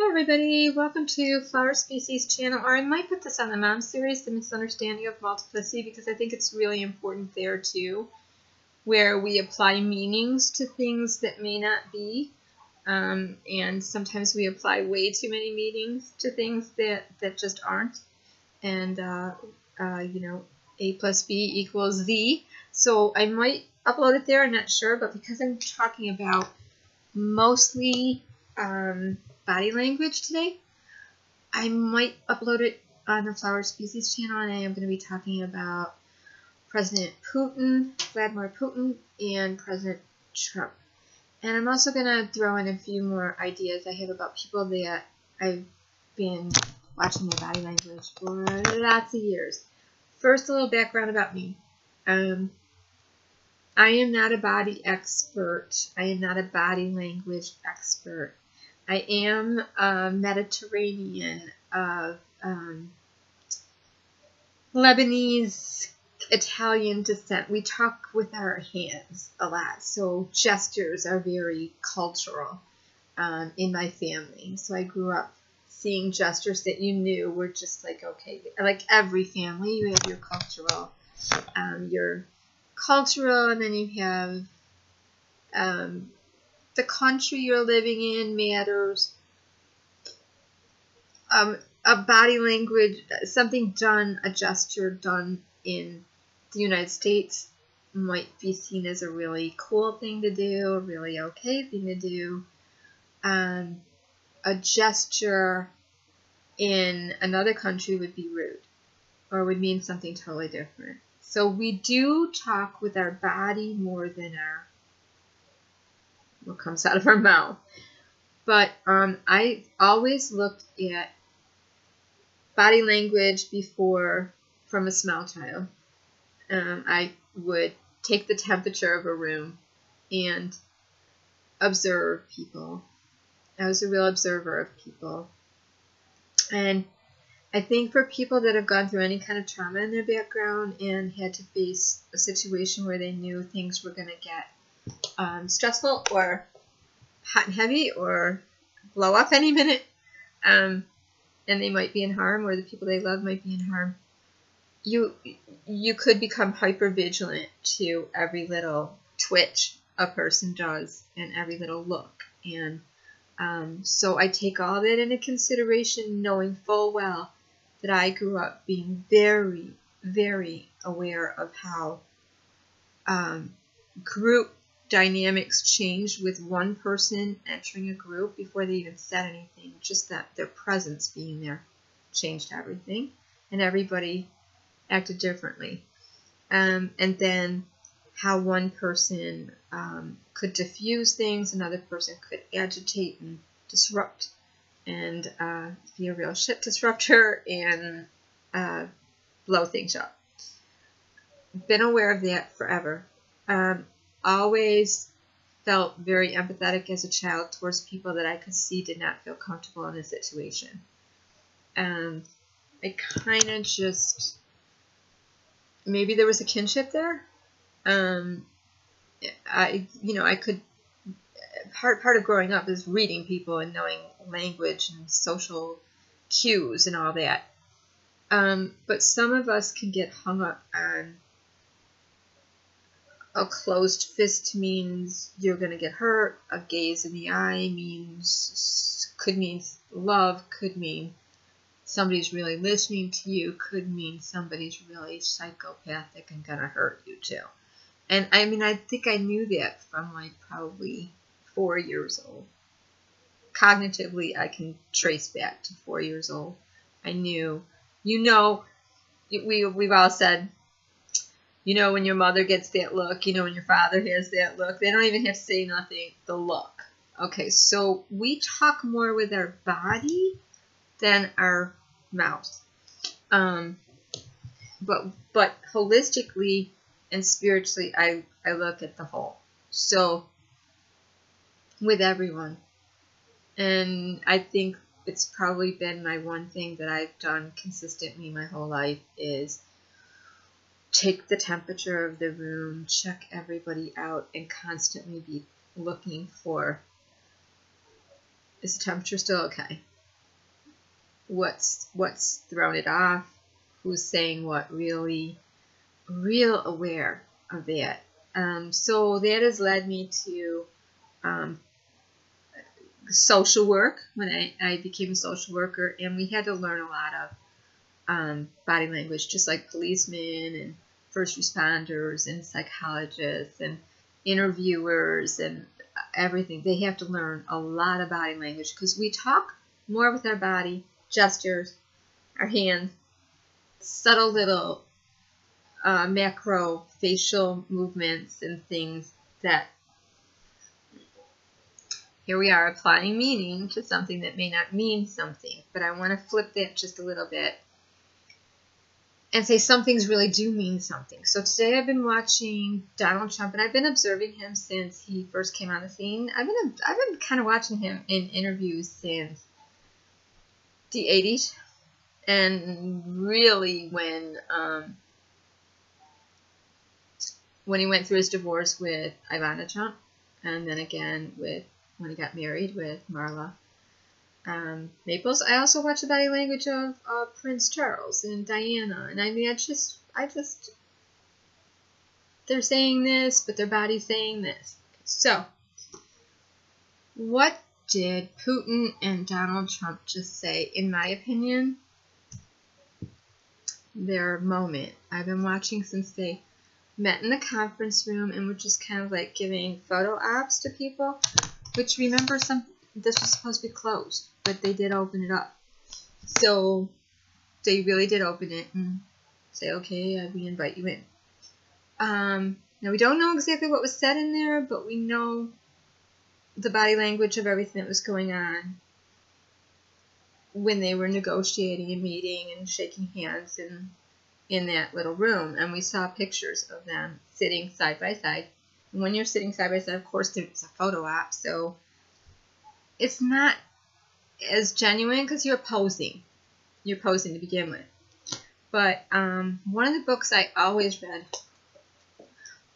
Hi everybody, welcome to Flower Species channel, or I might put this on the Mom series, The Misunderstanding of Multiplicity, because I think it's really important there too, where we apply meanings to things that may not be, and sometimes we apply way too many meanings to things that just aren't, and you know, A plus B equals Z. So I might upload it there, I'm not sure, but because I'm talking about mostly body language today, I might upload it on the Flower Species channel, and I am going to be talking about President Putin, Vladimir Putin, and President Trump. And I'm also going to throw in a few more ideas I have about people that I've been watching their body language for lots of years. First, a little background about me. I am not a body expert. I am not a body language expert. I am a Mediterranean of Lebanese, Italian descent. We talk with our hands a lot, so gestures are very cultural in my family. So I grew up seeing gestures that you knew were just like, okay, like every family, you have your cultural, and then you have the country you're living in matters. A body language, something done, a gesture done in the United States might be seen as a really cool thing to do, a really okay thing to do. A gesture in another country would be rude or would mean something totally different. So we do talk with our body more than what comes out of our mouth. But I always looked at body language before from a small child. I would take the temperature of a room and observe people. I was a real observer of people. And I think for people that have gone through any kind of trauma in their background and had to face a situation where they knew things were going to get stressful or hot and heavy or blow up any minute, and they might be in harm, or the people they love might be in harm, you could become hyper vigilant to every little twitch a person does and every little look. And so I take all that into consideration, knowing full well that I grew up being very, very aware of how group dynamics changed with one person entering a group before they even said anything. Just that their presence being there changed everything, and everybody acted differently. And then how one person could diffuse things, another person could agitate and disrupt and be a real shit disruptor and blow things up. Been aware of that forever. Always felt very empathetic as a child towards people that I could see did not feel comfortable in a situation. I kind of just, maybe there was a kinship there. I could, part of growing up is reading people and knowing language and social cues and all that. But some of us can get hung up on a closed fist means you're going to get hurt. A gaze in the eye could mean love, could mean somebody's really listening to you, could mean somebody's really psychopathic and going to hurt you too. And I mean, I think I knew that from like probably 4 years old. Cognitively, I can trace back to 4 years old. I knew, we've all said, when your mother gets that look, when your father has that look, they don't even have to say nothing, the look. Okay, so we talk more with our body than our mouth. But holistically and spiritually, I look at the whole. So, with everyone. And I think it's probably been my one thing that I've done consistently my whole life is take the temperature of the room, check everybody out, and constantly be looking for, is the temperature still okay? what's thrown it off, who's saying what, really real aware of that. So that has led me to social work when I became a social worker, and we had to learn a lot of body language, just like policemen and first responders and psychologists and interviewers and everything. They have to learn a lot of body language because we talk more with our body, gestures, our hands, subtle little macro facial movements and things that here we are applying meaning to something that may not mean something. But I want to flip that just a little bit and say some things really do mean something. So today I've been watching Donald Trump, and I've been observing him since he first came on the scene. I've been kind of watching him in interviews since the 80s, and really when he went through his divorce with Ivana Trump, and then again when he got married with Marla Maples. I also watch the body language of Prince Charles and Diana, and I mean, I just, they're saying this, but their body's saying this. So, what did Putin and Donald Trump just say? In my opinion, their moment. I've been watching since they met in the conference room and were just kind of like giving photo ops to people, which, remember, this was supposed to be closed, but they did open it up. So they really did open it and say, okay, we invite you in. Now we don't know exactly what was said in there, but we know the body language of everything that was going on when they were negotiating and meeting and shaking hands in that little room. And we saw pictures of them sitting side by side. And when you're sitting side by side, of course, there's a photo op, so it's not as genuine because you're posing. You're posing to begin with. But one of the books I always read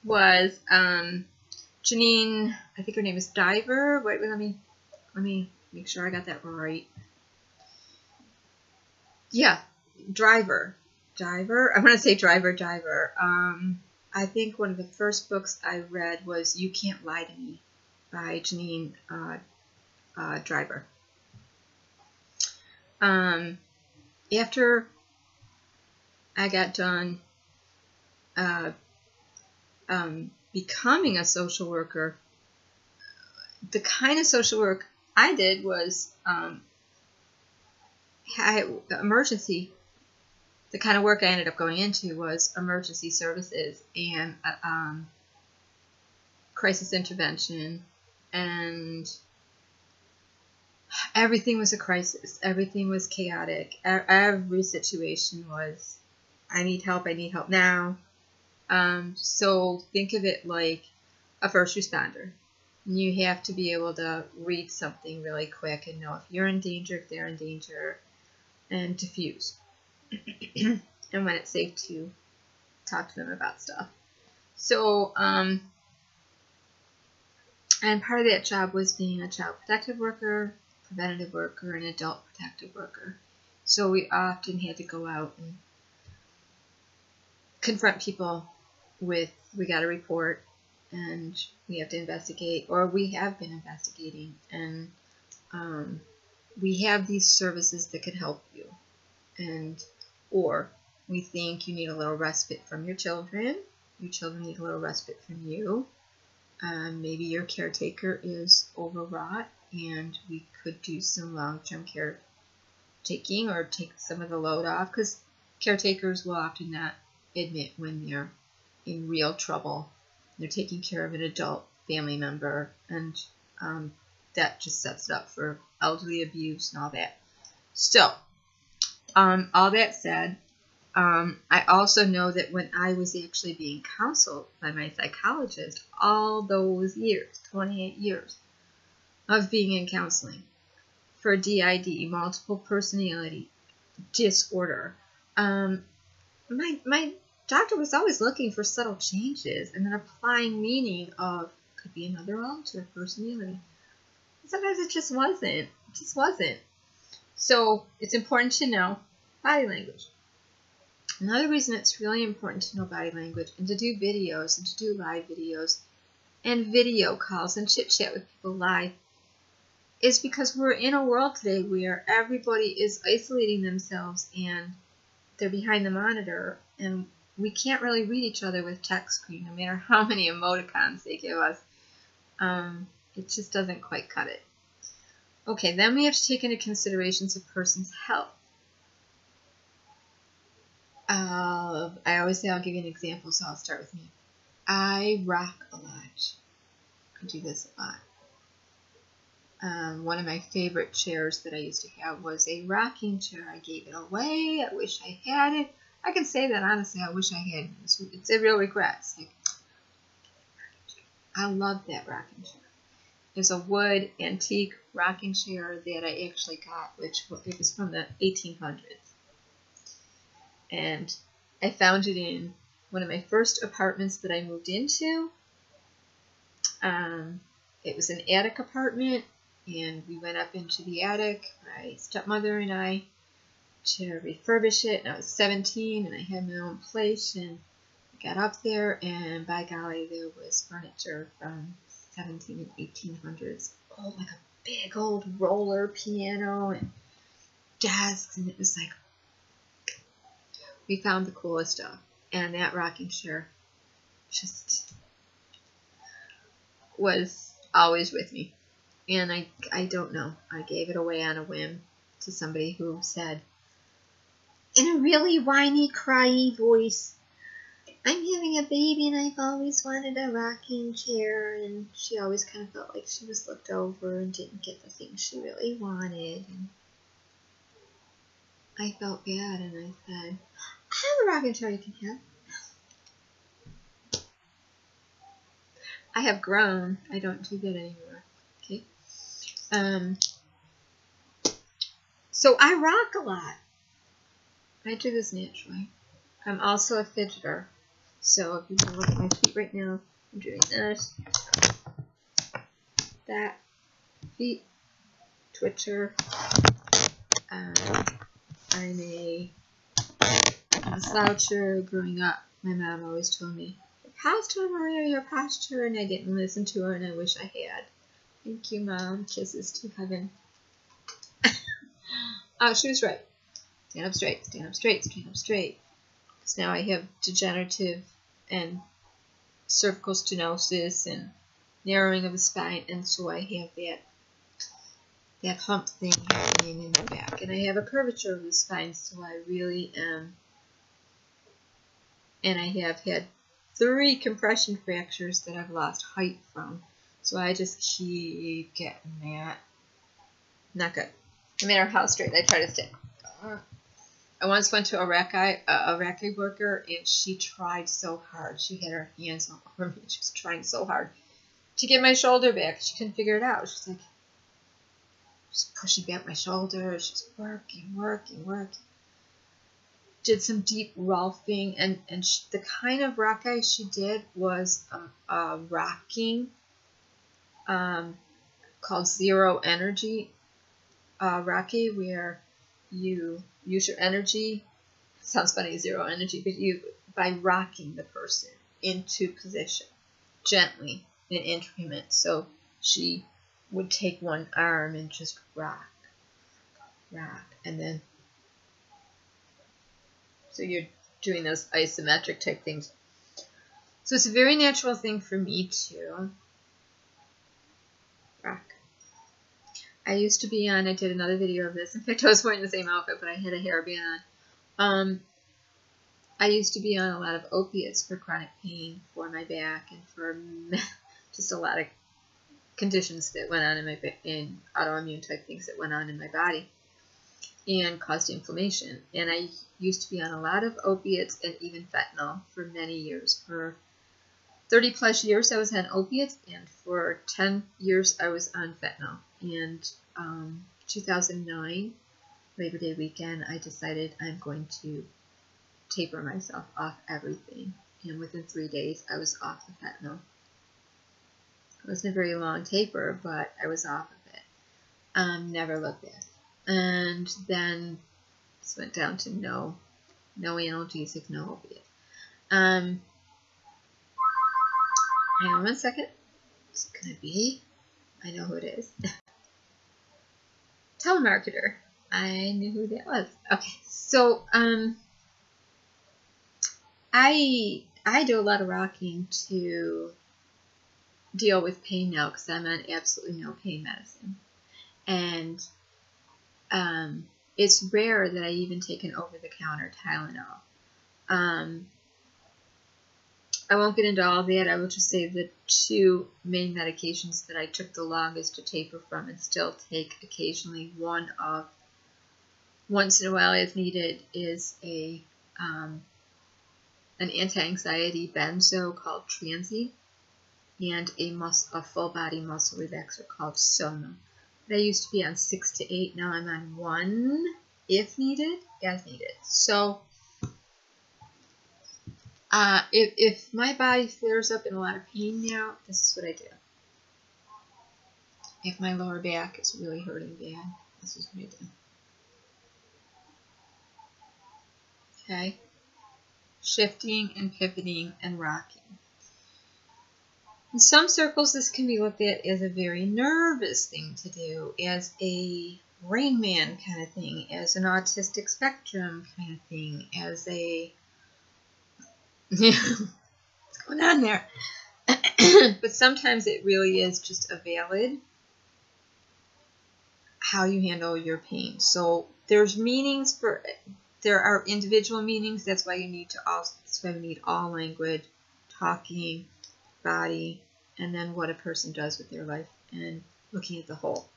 was Janine, I think her name is Diver. Wait, let me make sure I got that right. Yeah, Driver. I want to say Driver. I think one of the first books I read was You Can't Lie to Me by Janine Driver. After I got done becoming a social worker, the kind of social work I did was emergency. The kind of work I ended up going into was emergency services and crisis intervention, and everything was a crisis. Everything was chaotic. Every situation was, I need help now. So think of it like a first responder. You have to be able to read something really quick and know if you're in danger, if they're in danger, and diffuse. And when it's safe to talk to them about stuff. So, and part of that job was being a child protective worker, preventative worker, and adult protective worker. So we often had to go out and confront people with, we got a report and we have to investigate, or we have been investigating, and we have these services that could help you, and or we think you need a little respite from your children need a little respite from you, maybe your caretaker is overwrought and we could do some long-term care taking or take some of the load off, because caretakers will often not admit when they're in real trouble. They're taking care of an adult family member, and that just sets it up for elderly abuse and all that. So, all that said, I also know that when I was actually being counseled by my psychologist, all those years, 28 years of being in counseling for DID, multiple personality disorder, my doctor was always looking for subtle changes and then applying meaning of, could be another altered personality. Sometimes it just wasn't. So it's important to know body language. Another reason it's really important to know body language and to do videos and to do live videos and video calls and chit-chat with people live is because we're in a world today where everybody is isolating themselves and they're behind the monitor, and we can't really read each other with text screen, no matter how many emoticons they give us. It just doesn't quite cut it. Okay, then we have to take into considerations a person's health. I always say I'll give you an example, so I'll start with me. I rock a lot. I do this a lot. One of my favorite chairs that I used to have was a rocking chair. I gave it away. I wish I had it. I can say that honestly. I wish I had it. It's a real regret. It's like, I love that rocking chair. It's a wood antique rocking chair that I actually got, which it was from the 1800s. And I found it in one of my first apartments that I moved into. It was an attic apartment, and we went up into the attic, my stepmother and I, to refurbish it. And I was 17, and I had my own place, and I got up there, and by golly, there was furniture from 17 and 1800s. Oh, like a big old roller piano and desks, and it was like, we found the coolest stuff. And that rocking chair just was always with me. And I don't know. I gave it away on a whim to somebody who said, in a really whiny, cryy voice, I'm having a baby and I've always wanted a rocking chair. And she always kind of felt like she was looked over and didn't get the things she really wanted. And I felt bad, and I said, I have a rocking chair you can have. I have grown. I don't do that anymore. Okay. So I rock a lot. I do this naturally. I'm also a fidgeter. So if you can look at my feet right now, I'm doing this, that, feet, twitcher. I'm a sloucher. Growing up, my mom always told me, your posture, Maria, your posture, and I didn't listen to her, and I wish I had. Thank you, Mom. Kisses to heaven. She was right. Stand up straight, stand up straight, stand up straight. Because now I have degenerative and cervical stenosis and narrowing of the spine, and so I have that hump thing happening in my back. And I have a curvature of the spine, so I really am. And I have had 3 compression fractures that I've lost height from. So I just keep getting that. Not good. No matter how straight I try to stay. I once went to a Iraqi worker, and she tried so hard. She had her hands all over me. She was trying so hard to get my shoulder back. She couldn't figure it out. She's like, just pushing back my shoulder. She's working. Did some deep rolfing, and the kind of rock she did was rocking called zero energy rocky, where you use your energy. Sounds funny, zero energy, but by rocking the person into position gently and increment. So she would take one arm and just rock, and then so you're doing those isometric type things. So it's a very natural thing for me to rock. I used to be on, I did another video of this. In fact, I was wearing the same outfit, but I had a hairband on. I used to be on a lot of opiates for chronic pain, for my back, and for just a lot of conditions that went on in autoimmune type things that went on in my body and caused inflammation. And I used to be on a lot of opiates and even fentanyl for many years. For 30 plus years I was on opiates, and for 10 years I was on fentanyl. And 2009, Labor Day weekend, I decided I'm going to taper myself off everything. And within 3 days I was off the fentanyl. It wasn't a very long taper, but I was off of it. Never looked back. and then this went down to no analgesic, no opiate. Hang on 1 second. It's gonna be, I know who it is. Telemarketer. I knew who that was. Okay, so I do a lot of rocking to deal with pain now because I'm on absolutely no pain medicine, and it's rare that I even take an over-the-counter Tylenol. I won't get into all that. I will just say the two main medications that I took the longest to taper from and still take occasionally, once in a while as needed, is an anti-anxiety benzo called Transy, and a full body muscle relaxer called Soma. I used to be on 6 to 8. Now I'm on 1 if needed, as needed. So if my body flares up in a lot of pain now, this is what I do. If my lower back is really hurting bad, this is what I do. Okay? Shifting and pivoting and rocking. In some circles, this can be looked at as a very nervous thing to do, as a Rain Man kind of thing, as an autistic spectrum kind of thing, as a... what's going on there? But sometimes it really is just a valid how you handle your pain. So there's meanings for... There are individual meanings. That's why we need all language, talking, body, and then what a person does with their life and looking at the whole.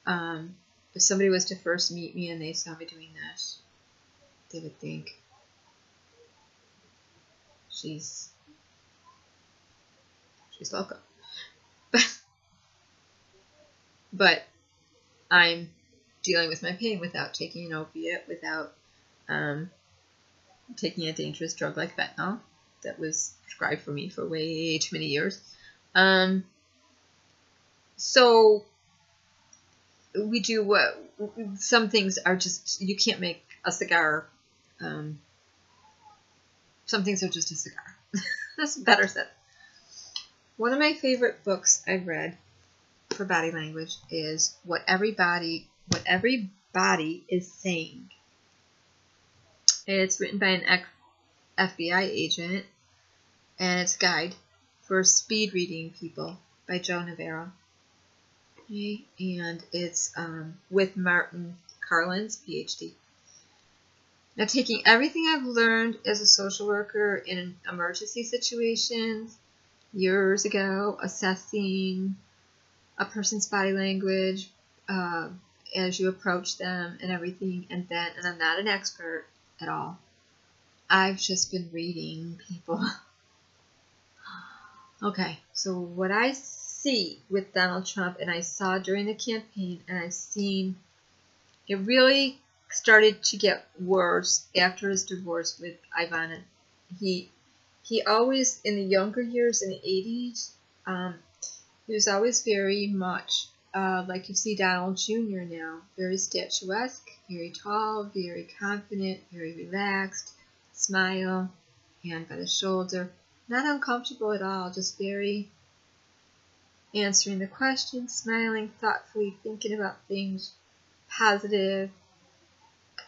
If somebody was to first meet me and they saw me doing this, they would think she's loco. But I'm dealing with my pain without taking an opiate, without taking a dangerous drug like fentanyl that was prescribed for me for way too many years. So we do what some things are just, you can't make a cigar. Some things are just a cigar. That's better said. One of my favorite books I've read for body language is What Every Body is Saying. It's written by an FBI agent, and it's a guide for speed reading people by Joe Navarro. Okay. And it's with Martin Carlin's PhD. Now, taking everything I've learned as a social worker in emergency situations years ago, assessing a person's body language as you approach them and everything, and I'm not an expert at all. I've just been reading people. Okay, so what I see with Donald Trump, and I saw during the campaign, and I've seen it really started to get worse after his divorce with Ivana. He always, in the younger years, in the 80s, he was always very much like you see Donald Jr. now, very statuesque, very tall, very confident, very relaxed, smile, hand by the shoulder, not uncomfortable at all, just very answering the questions, smiling, thoughtfully, thinking about things, positive.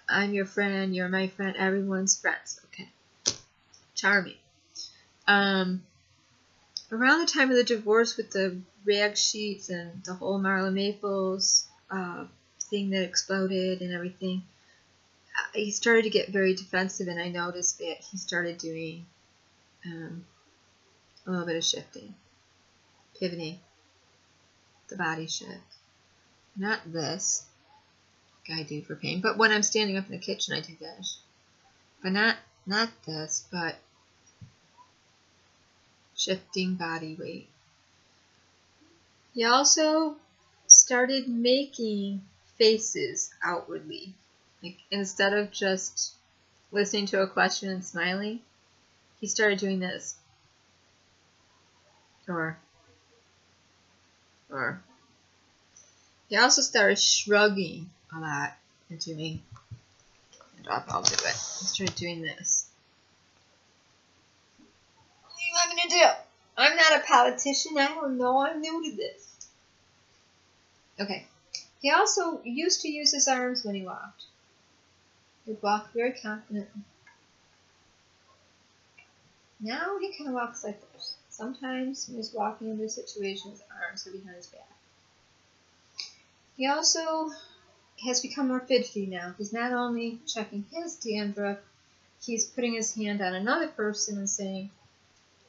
I'm your friend, you're my friend, everyone's friends. Okay. Charming. Around the time of the divorce with the rag sheets and the whole Marla Maples thing that exploded and everything, he started to get very defensive, and I noticed that he started doing a little bit of shifting, pivoting, the body shift. Not this, like I do for pain, but when I'm standing up in the kitchen, I do this. But not this, but shifting body weight. He also started making faces outwardly. Like, instead of just listening to a question and smiling, he started doing this. Or He also started shrugging a lot and doing, and I'll do it. He started doing this. What do you want me to do? I'm not a politician. I don't know. I'm new to this. Okay. He also used to use his arms when he walked. He would walk very confidently. Now he kind of walks like this. Sometimes when he's walking into a situation, his arms are behind his back. He also has become more fidgety now. He's not only checking his dandruff, he's putting his hand on another person and saying,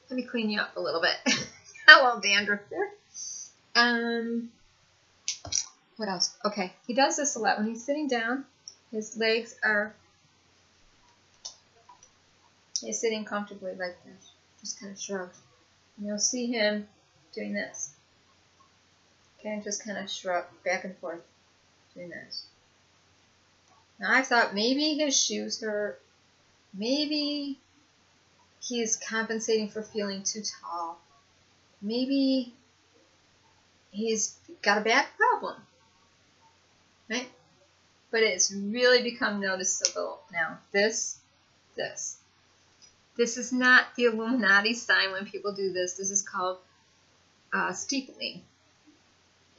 let me clean you up a little bit. Hello, dandruff there. What else? Okay, he does this a lot. When he's sitting down, his legs are, he's sitting comfortably like this, just kind of shrugged. And you'll see him doing this. Okay, just kind of shrug back and forth, doing this. Now I thought maybe his shoes hurt. Maybe he's compensating for feeling too tall. Maybe he's got a back problem. Right? But it's really become noticeable now. This is not the Illuminati sign when people do this. This is called steepling.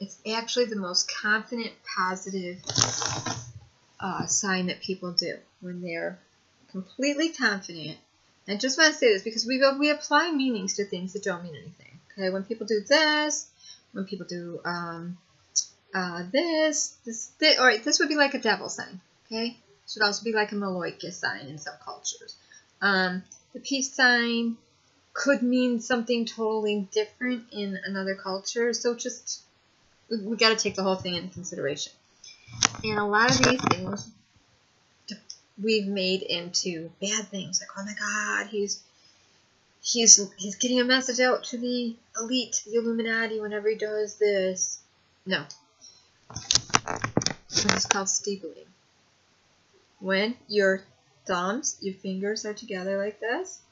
It's actually the most confident, positive sign that people do when they're completely confident. And I just want to say this because we apply meanings to things that don't mean anything. Okay, when people do this, when people do this, all right, this would be like a devil sign. Okay, this would also be like a Maloika sign in some cultures. The peace sign could mean something totally different in another culture. So just we got to take the whole thing into consideration. And a lot of these things we've made into bad things. Like, oh my God, he's getting a message out to the elite, the Illuminati, whenever he does this. No. This is called steepling. When your thumbs, your fingers are together like this,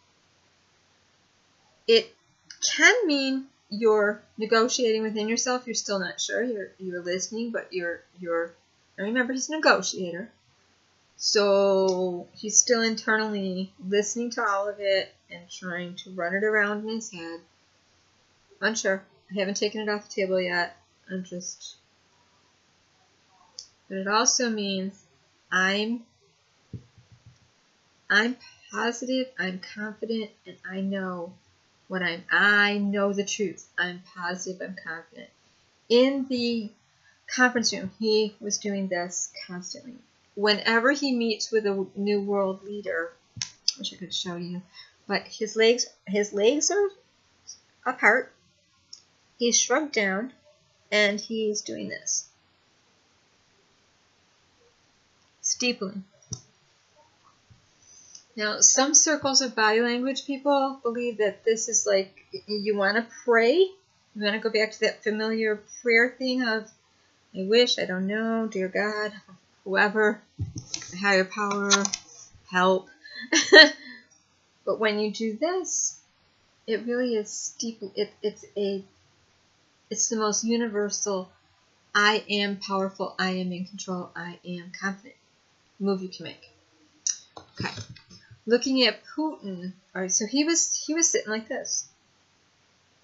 it can mean you're negotiating within yourself. You're still not sure. You're listening, but you're. And remember, he's a negotiator, so he's still internally listening to all of it and trying to run it around in his head. Unsure. I haven't taken it off the table yet. But it also means I'm positive, I'm confident, and I know I know the truth. I'm positive, I'm confident. In the conference room, he was doing this constantly. Whenever he meets with a new world leader, I wish I could show you, but his legs are apart. He's shrugged down, and he's doing this. Steepling. Now, some circles of body language people believe that this is like, you want to pray, you want to go back to that familiar prayer thing of, I wish, I don't know, dear God, whoever, higher power, help. But when you do this, it really is steeple. It's the most universal, I am powerful, I am in control, I am confident move you can make. Okay. Looking at Putin, all right, so he was sitting like this.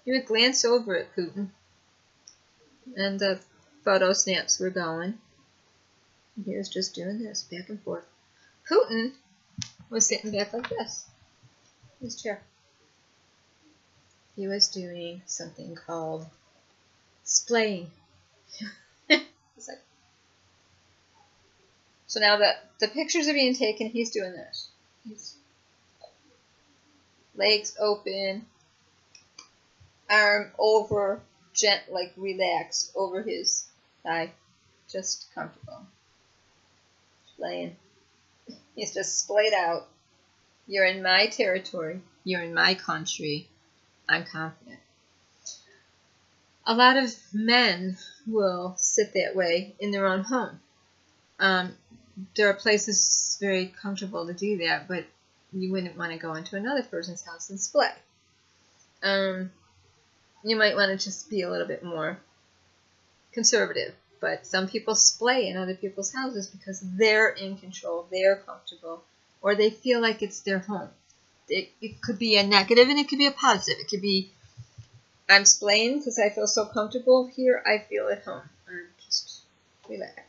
You would glance over at Putin, and the photo snaps were going. He was just doing this, back and forth. Putin was sitting back like this, in his chair. He was doing something called splaying. It's like, so now that the pictures are being taken, he's doing this. He's legs open, arm over, like relaxed over his thigh, just comfortable. Laying. He's just splayed out. You're in my territory. You're in my country. I'm confident. A lot of men will sit that way in their own home. There are places very comfortable to do that, but you wouldn't want to go into another person's house and splay. You might want to just be a little bit more conservative But some people splay in other people's houses because they're in control, they're comfortable, or they feel like it's their home. It could be a negative and it could be a positive. It could be, I'm splaying because I feel so comfortable here, I feel at home. I'm just relaxed.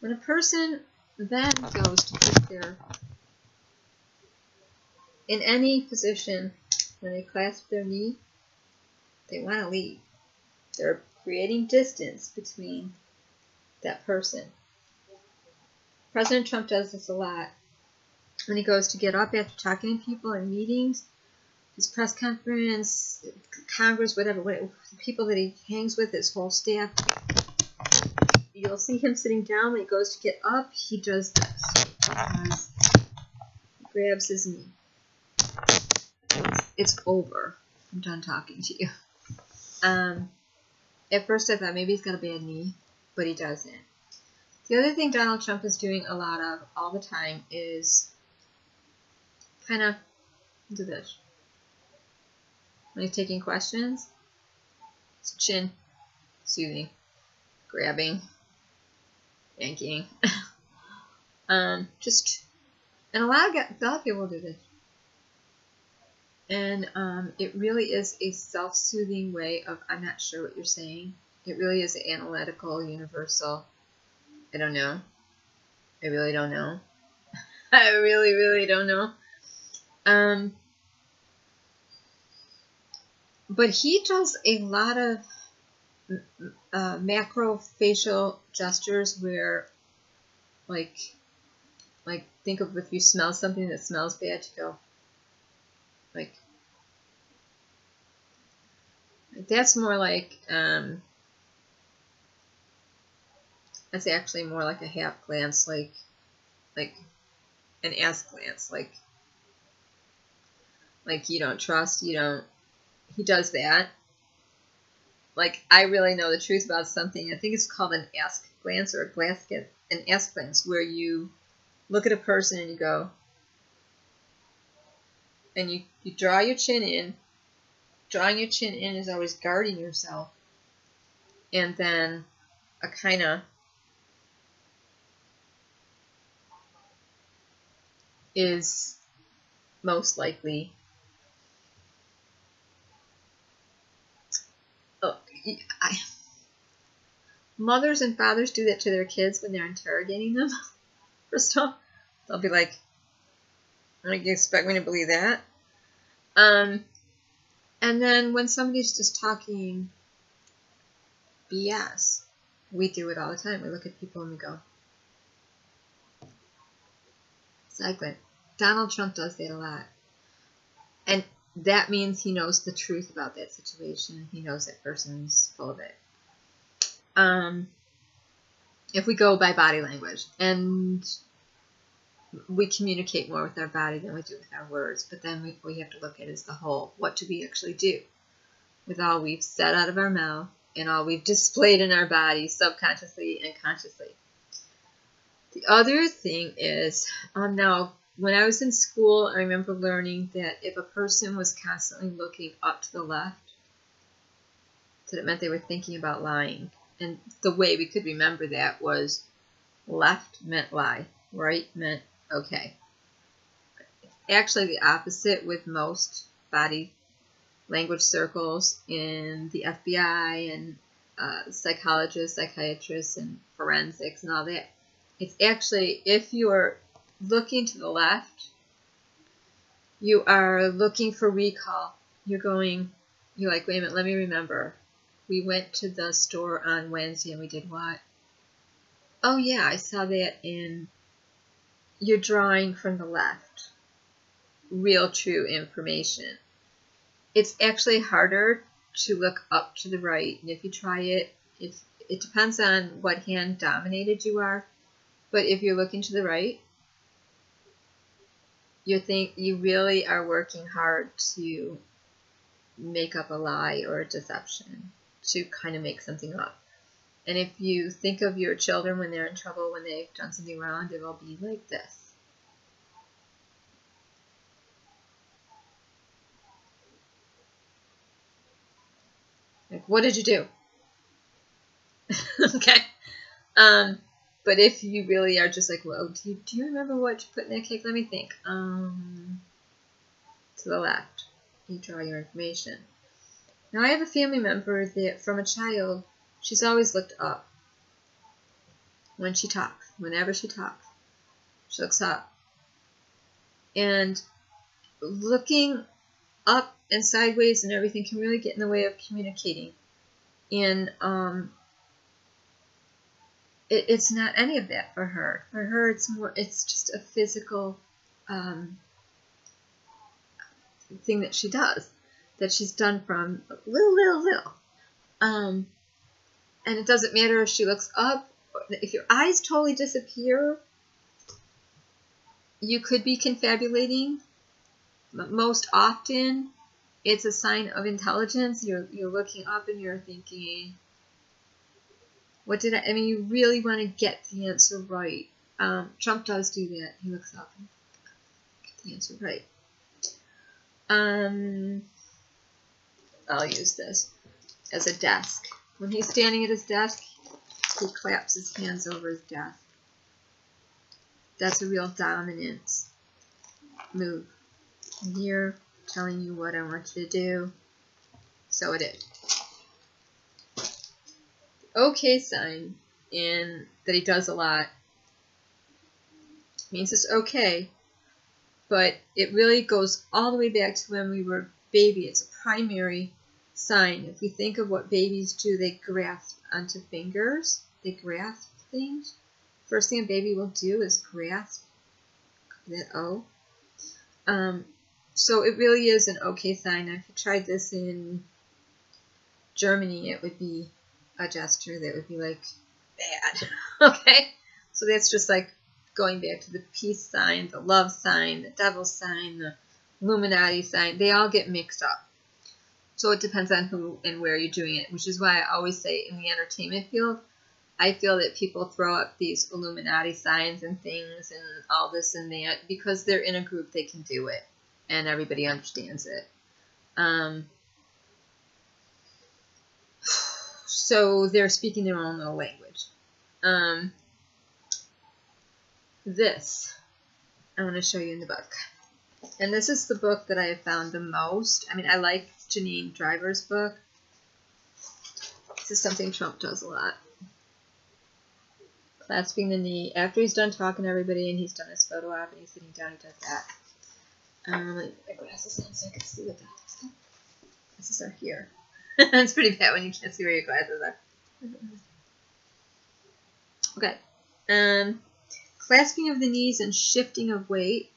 When a person then goes to put their, in any position, when they clasp their knee, they want to leave. They're creating distance between that person. President Trump does this a lot. When he goes to get up after talking to people in meetings, his press conference, Congress, whatever, the people that he hangs with, his whole staff, you'll see him sitting down. When he goes to get up, he does this. He grabs his knee. It's over. I'm done talking to you. At first I thought maybe he's got a bad knee, but he doesn't. The other thing Donald Trump is doing a lot of all the time is kind of do this. When he's taking questions, it's chin, soothing, grabbing, yanking. And a lot of people do this. And it really is a self-soothing way of, I'm not sure what you're saying. It really is analytical, universal. I don't know. I really don't know. I really, really don't know. But he does a lot of macro facial gestures where, like think of if you smell something that smells bad, you go, like, that's more like, that's actually more like a half glance, like an ass glance, like you don't trust, he does that. Like, I really know the truth about something. I think it's called an ask glance or an ask glance, where you look at a person and you go, and you draw your chin in. Drawing your chin in is always guarding yourself. And then a kind of is most likely, mothers and fathers do that to their kids when they're interrogating them. First off, they'll be like, you expect me to believe that? And then when somebody's just talking BS, we do it all the time. We look at people and we go, cycling. Donald Trump does that a lot. And that means he knows the truth about that situation. He knows that person's full of it. If we go by body language, and we communicate more with our body than we do with our words, but then we have to look at it as the whole. What do we actually do with all we've said out of our mouth and all we've displayed in our body, subconsciously and consciously? The other thing is, now, when I was in school, I remember learning that if a person was constantly looking up to the left, that it meant they were thinking about lying. And the way we could remember that was left meant lie, right meant okay. Actually, the opposite with most body language circles in the FBI and psychologists, psychiatrists, and forensics and all that. It's actually, if you are looking to the left, you are looking for recall. You're like, wait a minute, let me remember. We went to the store on Wednesday and we did what? Oh yeah, I saw that in, you're drawing from the left. Real, true information. It's actually harder to look up to the right. And if you try it, it depends on what hand dominated you are. But if you're looking to the right, you really are working hard to make up a lie or a deception, to kind of make something up. And if you think of your children when they're in trouble, when they've done something wrong, they will be like this. Like, what did you do? Okay. But if you really are just like, well, do you remember what you put in that cake? Let me think. To the left, you draw your information. Now I have a family member that from a child, she's always looked up when she talks. Whenever she talks, she looks up. And looking up and sideways and everything can really get in the way of communicating. And it's not any of that for her. For her, it's just a physical thing that she does, that she's done from little. And it doesn't matter if she looks up, if your eyes totally disappear, you could be confabulating. But most often, it's a sign of intelligence. You're looking up and you're thinking, what did I mean, you really want to get the answer right. Trump does do that. He looks up and get the answer right. I'll use this as a desk. When he's standing at his desk, he claps his hands over his desk. That's a real dominant move. I'm here telling you what I want you to do. So it is. Okay sign, and that he does a lot, means it's okay, but it really goes all the way back to when we were baby. It's a primary sign. If we think of what babies do, they grasp onto fingers. They grasp things. First thing a baby will do is grasp that O. So it really is an okay sign. Now, if you tried this in Germany, it would be a gesture that would be like bad. Okay? So that's just like going back to the peace sign, the love sign, the devil sign, the Illuminati sign. They all get mixed up. So it depends on who and where you're doing it, which is why I always say in the entertainment field, I feel that people throw up these Illuminati signs and things and all this and that because they're in a group, they can do it and everybody understands it. So they're speaking their own little language. This I want to show you in the book. And this is the book that I have found the most. I mean, I like Janine Driver's book. This is something Trump does a lot. Clasping the knee. After he's done talking to everybody and he's done his photo op and he's sitting down, he does that. Let me put my glasses on so I can see what the glasses are here. It's pretty bad when you can't see where your glasses are. Okay. Clasping of the knees and shifting of weight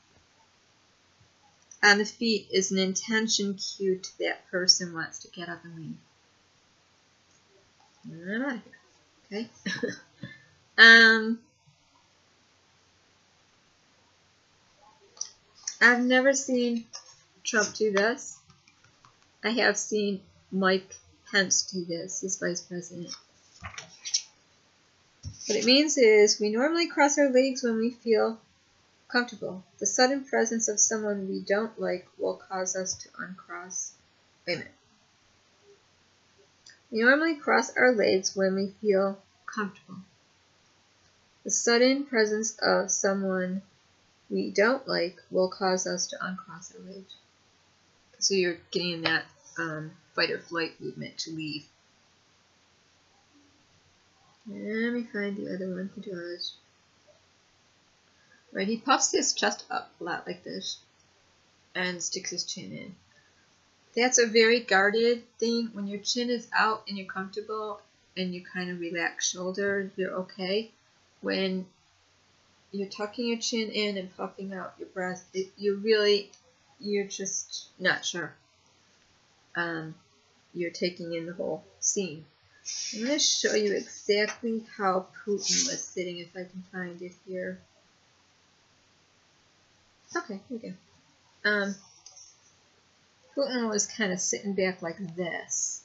on the feet is an intention cue to that person wants to get up and leave. I'm out of here. Okay. I've never seen Trump do this. I have seen Mike Pence do this, his vice president. What it means is we normally cross our legs when we feel comfortable. The sudden presence of someone we don't like will cause us to uncross. Wait a minute. We normally cross our legs when we feel comfortable. The sudden presence of someone we don't like will cause us to uncross our legs. So you're getting in that fight or flight movement to leave. Let me find the other one who does. Right, he puffs his chest up a lot like this and sticks his chin in. That's a very guarded thing. When your chin is out and you're comfortable and you kind of relax shoulders, you're okay. When you're tucking your chin in and puffing out your breast, you're just not sure. You're taking in the whole scene. I'm going to show you exactly how Putin was sitting, if I can find it here. Okay, here we go. Putin was kind of sitting back like this.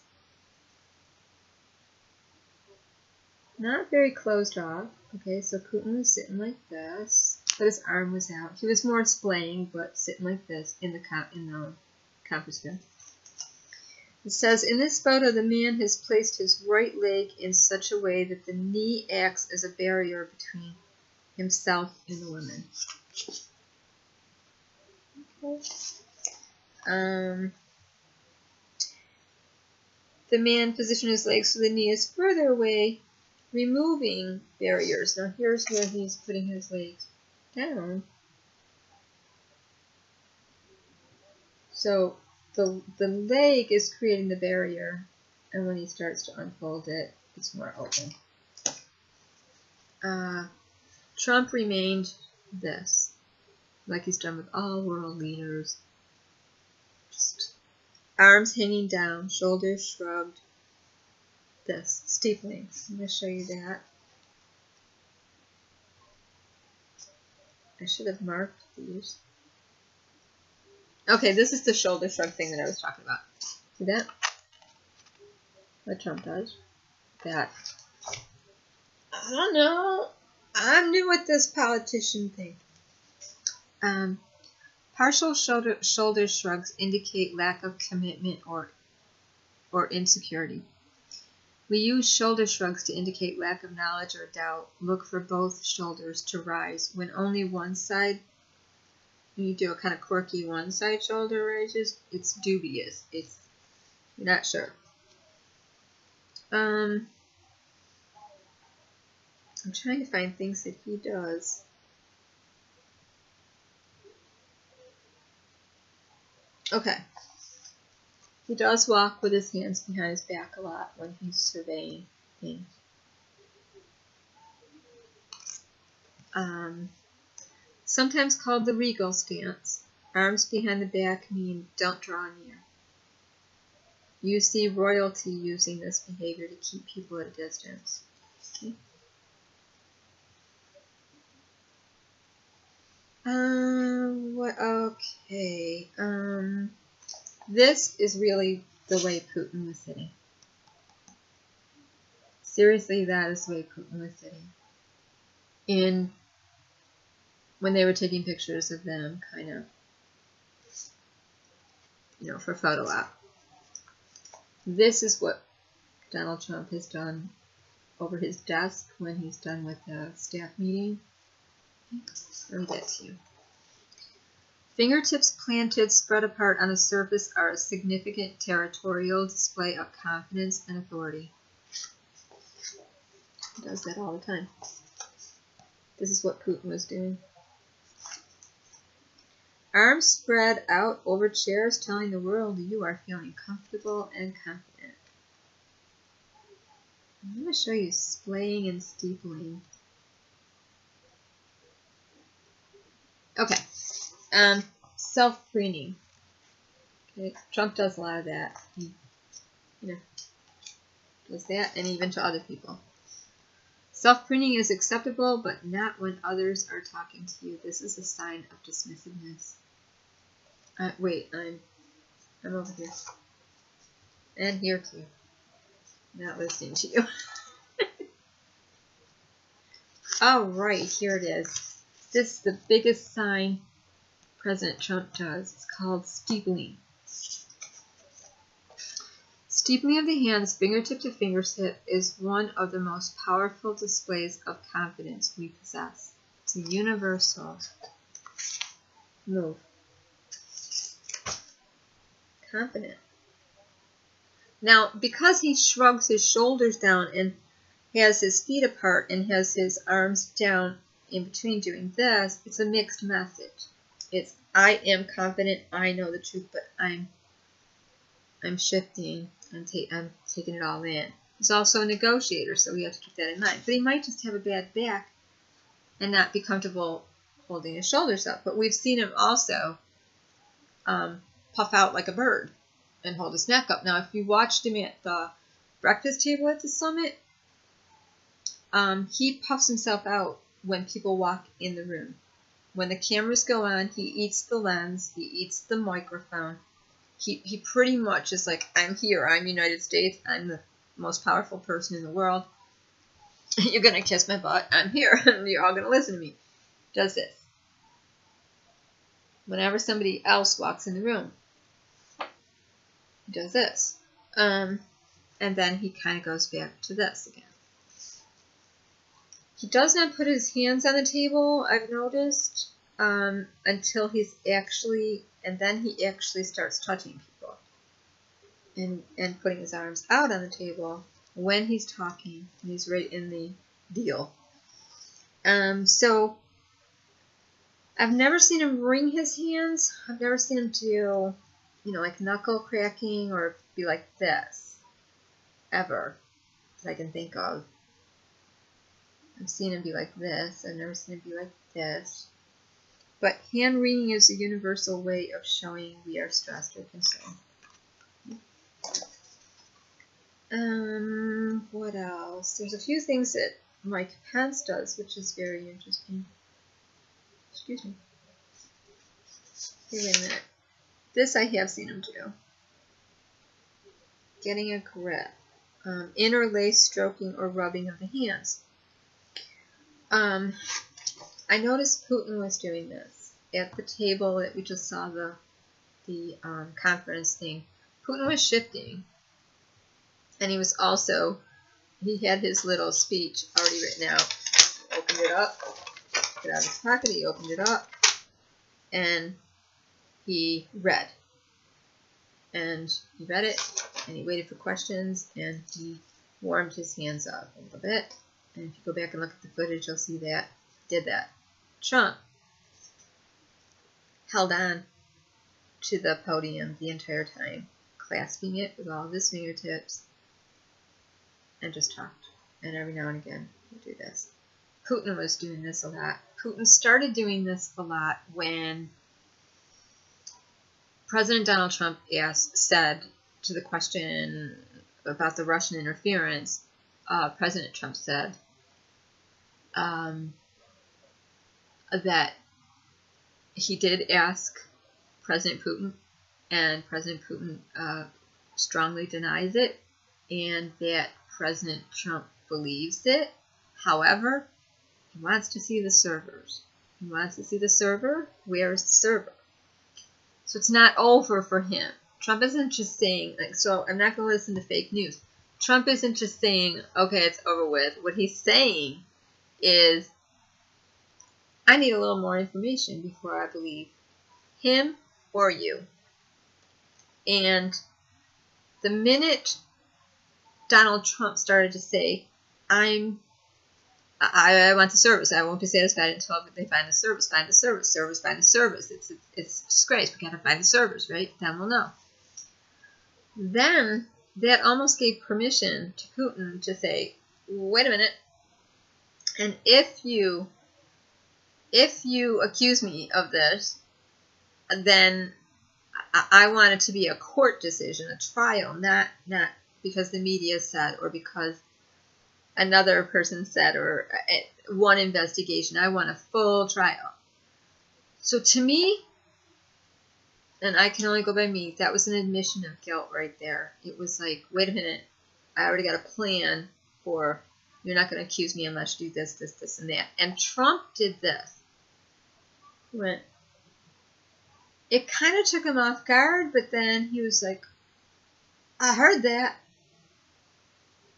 Not very closed off. Okay, so Putin was sitting like this, but his arm was out. He was more splaying, but sitting like this in the conference room. It says, in this photo, the man has placed his right leg in such a way that the knee acts as a barrier between himself and the woman. Okay. The man positioned his legs so the knee is further away, removing barriers. Now here's where he's putting his legs down. So the leg is creating the barrier, and when he starts to unfold it, it's more open. Trump remained this, like he's done with all world leaders. Just arms hanging down, shoulders shrugged. This, steepling. I'm going to show you that. I should have marked these. Okay, this is the shoulder shrug thing that I was talking about. See that? What Trump does. That. I don't know. I'm new at this politician thing. Partial shoulder shrugs indicate lack of commitment or insecurity. We use shoulder shrugs to indicate lack of knowledge or doubt. Look for both shoulders to rise. When only one side, when you do a kind of quirky one side shoulder raises, it's dubious. You're not sure. I'm trying to find things that he does. Okay. He does walk with his hands behind his back a lot when he's surveying things. Sometimes called the regal stance. Arms behind the back mean don't draw near. You see royalty using this behavior to keep people at a distance. Okay. Okay. This is really the way Putin was sitting. Seriously, that is the way Putin was sitting. When they were taking pictures of them, kind of, for photo op. This is what Donald Trump has done over his desk when he's done with the staff meeting. I'll read that to you. Fingertips planted, spread apart on the surface are a significant territorial display of confidence and authority. He does that all the time. This is what Putin was doing. Arms spread out over chairs, telling the world you are feeling comfortable and confident. I'm going to show you splaying and steepling. Okay. Self-preening. Okay. Trump does a lot of that. He, does that, and even to other people. Self-preening is acceptable, but not when others are talking to you. This is a sign of dismissiveness. Wait, I'm over here. And here too. Not listening to you. Alright, here it is. This is the biggest sign President Trump does. It's called steepling. Steepling of the hands, fingertip to fingertip, is one of the most powerful displays of confidence we possess. It's a universal move. Confident. Now, because he shrugs his shoulders down and has his feet apart and has his arms down in between doing this, it's a mixed message. It's, I am confident, I know the truth, but I'm shifting, I'm taking it all in. He's also a negotiator, so we have to keep that in mind. But he might just have a bad back and not be comfortable holding his shoulders up. But we've seen him also puff out like a bird and hold his neck up. Now, if you watched him at the breakfast table at the summit, he puffs himself out when people walk in the room. When the cameras go on, he eats the lens, he eats the microphone. He pretty much is like, I'm here, I'm United States, I'm the most powerful person in the world. You're going to kiss my butt, I'm here, and you're all going to listen to me. Does this. Whenever somebody else walks in the room, he does this. And then he kind of goes back to this again. He does not put his hands on the table, I've noticed, until he's actually, and then he actually starts touching people and putting his arms out on the table when he's talking, and he's right in the deal. So I've never seen him wring his hands. I've never seen him do, like knuckle cracking or be like this, ever, that I can think of. I've seen him be like this. I've never seen him be like this. But hand wringing is a universal way of showing we are stressed or concerned. What else? There's a few things that Mike Pence does, which is very interesting. Excuse me. Here, wait a minute. This I have seen him do. Getting a grip. Interlace stroking or rubbing of the hands. I noticed Putin was doing this at the table that we just saw the conference thing. Putin was shifting, and he was also, he had his little speech already written out. Opened it up, took it out of his pocket, he opened it up, and he read. And he read it, and he waited for questions, and he warmed his hands up a little bit. And if you go back and look at the footage, you'll see that he did that. Trump held on to the podium the entire time, clasping it with all of his fingertips, and just talked. And every now and again, he'd do this. Putin was doing this a lot. Putin started doing this a lot when President Donald Trump said to the question about the Russian interference, President Trump said that he did ask President Putin, and President Putin strongly denies it, and that President Trump believes it. However, he wants to see the servers. He wants to see the server. Where is the server? So it's not over for him. Trump isn't just saying, like, so I'm not going to listen to fake news. Trump isn't just saying, okay, it's over with. What he's saying is, I need a little more information before I believe him or you. And the minute Donald Trump started to say, I want the service. I won't be satisfied until they find the service. Find the service. Service, find the service. It's disgrace. We got to find the service, right? Then we'll know. Then that almost gave permission to Putin to say, wait a minute. And if you accuse me of this, then I want it to be a court decision, a trial, not because the media said or because another person said or one investigation. I want a full trial. So to me, and I can only go by me, that was an admission of guilt right there. It was like, wait a minute, I already got a plan for, you're not going to accuse me unless you do this, this, this, and that. And Trump did this. He went, it kind of took him off guard, but then he was like, I heard that.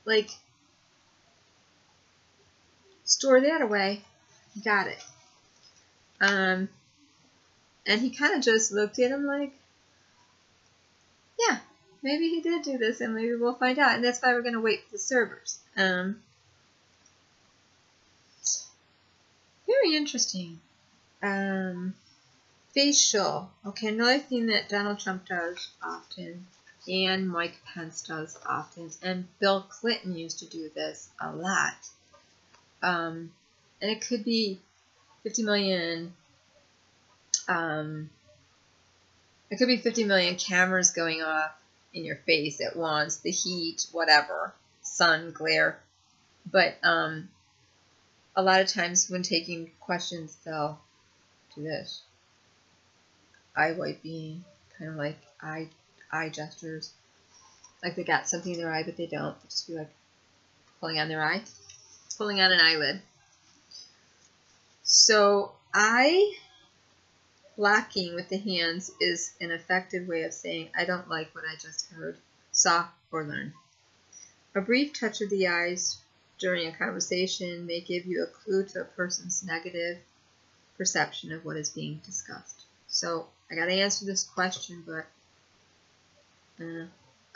Like, store that away. Got it. And he kind of just looked at him like, yeah, maybe he did do this, and maybe we'll find out. And that's why we're going to wait for the servers. Very interesting. Facial. Okay, another thing that Donald Trump does often, and Mike Pence does often, and Bill Clinton used to do this a lot. And it could be 50 million. It could be 50 million cameras going off in your face at once, the heat, whatever, sun glare. But a lot of times when taking questions, they'll do this. Eye wiping, kind of like eye gestures. Like they got something in their eye, but they don't. They just be like pulling on their eye, pulling on an eyelid. So eye blocking with the hands is an effective way of saying, I don't like what I just heard, saw or learned. A brief touch of the eyes during a conversation may give you a clue to a person's negative perception of what is being discussed. So I got to answer this question, but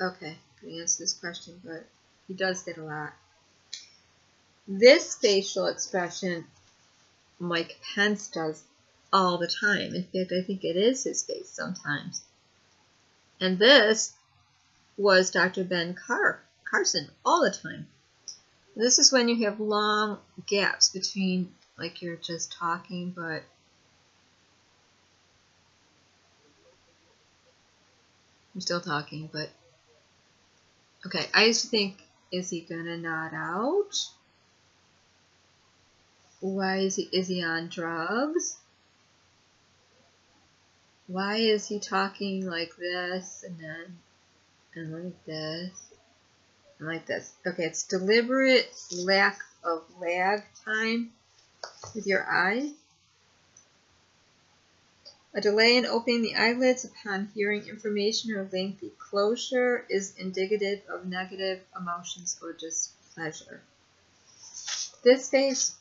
okay, I can answer this question, but he does get a lot. This facial expression, Mike Pence does all the time. In fact, I think it is his face sometimes. And this was Dr. Ben Carson all the time. This is when you have long gaps between, like you're just talking, but I'm still talking, but okay. I used to think, is he gonna nod out? Why is he on drugs? Why is he talking like this and like this and like this? Okay, it's deliberate lack of lag time with your eye. A delay in opening the eyelids upon hearing information or lengthy closure is indicative of negative emotions or displeasure. This face,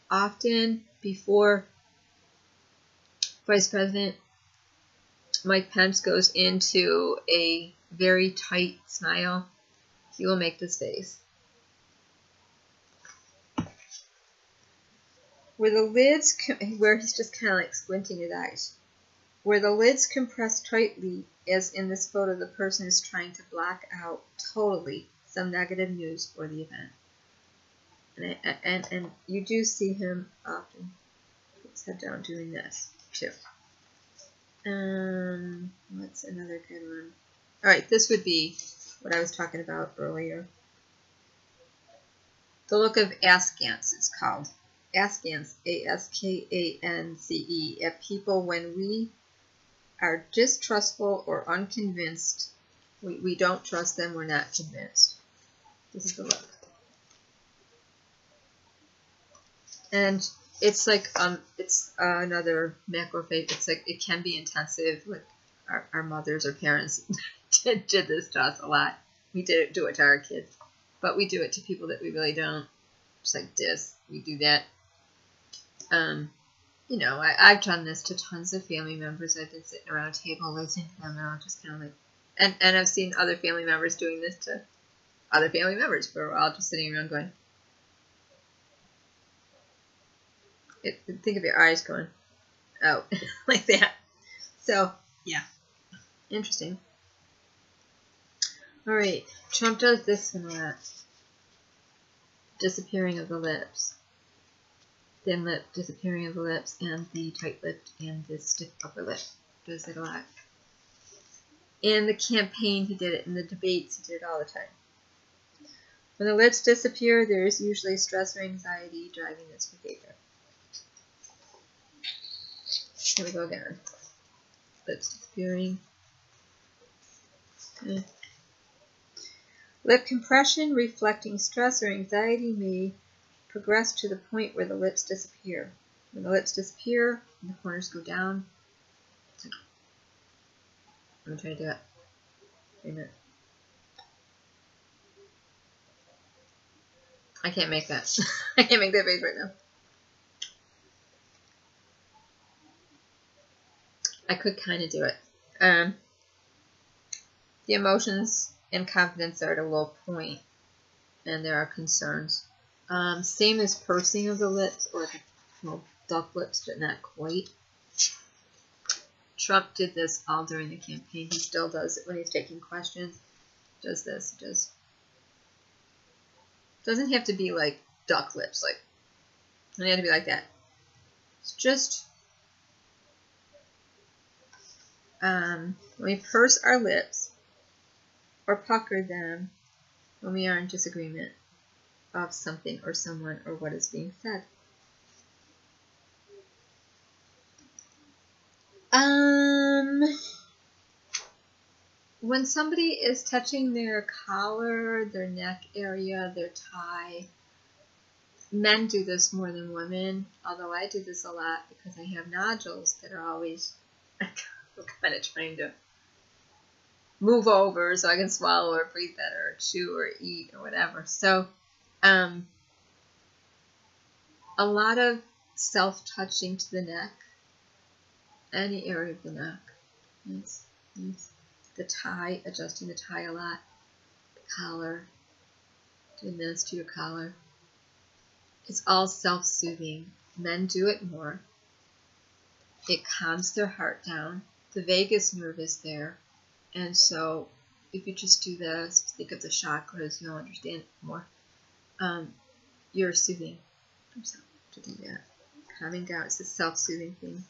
often before Vice President Mike Pence goes into a very tight smile, he will make this face. Where the lids, where he's just kind of like squinting his eyes. Where the lids compress tightly, as in this photo, the person is trying to block out totally some negative news or the event. And you do see him often put his head down doing this too. What's another good one? All right, this would be what I was talking about earlier. The look of askance, it's called. Askance, A-S-K-A-N-C-E, at people when we are distrustful or unconvinced. We don't trust them, we're not convinced. This is the look. And it's like, it's another macrophage. It's like, it can be intensive. Like our mothers or parents did this to us a lot. We did do it to our kids, but we do it to people that we really don't. Just like this, we do that. You know, I've done this to tons of family members. I've been sitting around a table listening to them, and I'll just kind of like, and I've seen other family members doing this to other family members, but we're all just sitting around going, think of your eyes going out like that. So, yeah, interesting. All right, Trump does this one a lot. Disappearing of the lips. Thin lip, disappearing of the lips, and the tight lip and the stiff upper lip. Does it a lot. In the campaign, he did it. In the debates, he did it all the time. When the lips disappear, there is usually stress or anxiety driving this behavior. Here we go again. Lips disappearing. Okay. Lip compression reflecting stress or anxiety may progress to the point where the lips disappear. When the lips disappear, the corners go down. I'm going to try to do it. Wait a minute. I can't make that. I can't make that face right now. I could kind of do it. The emotions and confidence are at a low point, and there are concerns. Same as pursing of the lips, or duck lips, but not quite. Trump did this all during the campaign. He still does it when he's taking questions. Does this. Doesn't have to be like duck lips. Like, it doesn't have to be like that. It's just when we purse our lips or pucker them when we are in disagreement of something or someone or what is being said. When somebody is touching their collar, their neck area, their tie, men do this more than women, although I do this a lot because I have nodules that are always kind of trying to move over so I can swallow or breathe better or chew or eat or whatever. So a lot of self-touching to the neck, any area of the neck. Yes, yes. The tie, adjusting the tie a lot. The collar, doing this to your collar. It's all self-soothing. Men do it more. It calms their heart down. The vagus nerve is there. And so if you just do this, think of the chakras, you'll understand it more. You're soothing yourself to do that. Calming down. It's a self-soothing thing.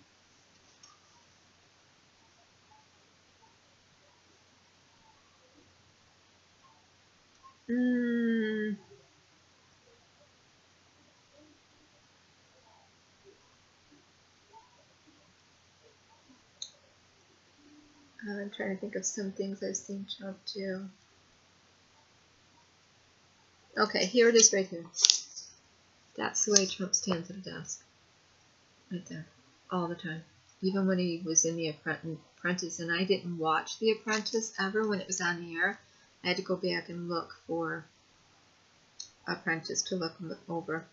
I'm trying to think of some things I've seen Trump do. Okay, here it is right here. That's the way Trump stands at a desk. Right there. All the time. Even when he was in The Apprentice, and I didn't watch The Apprentice ever when it was on the air. I had to go back and look for Apprentice to look over.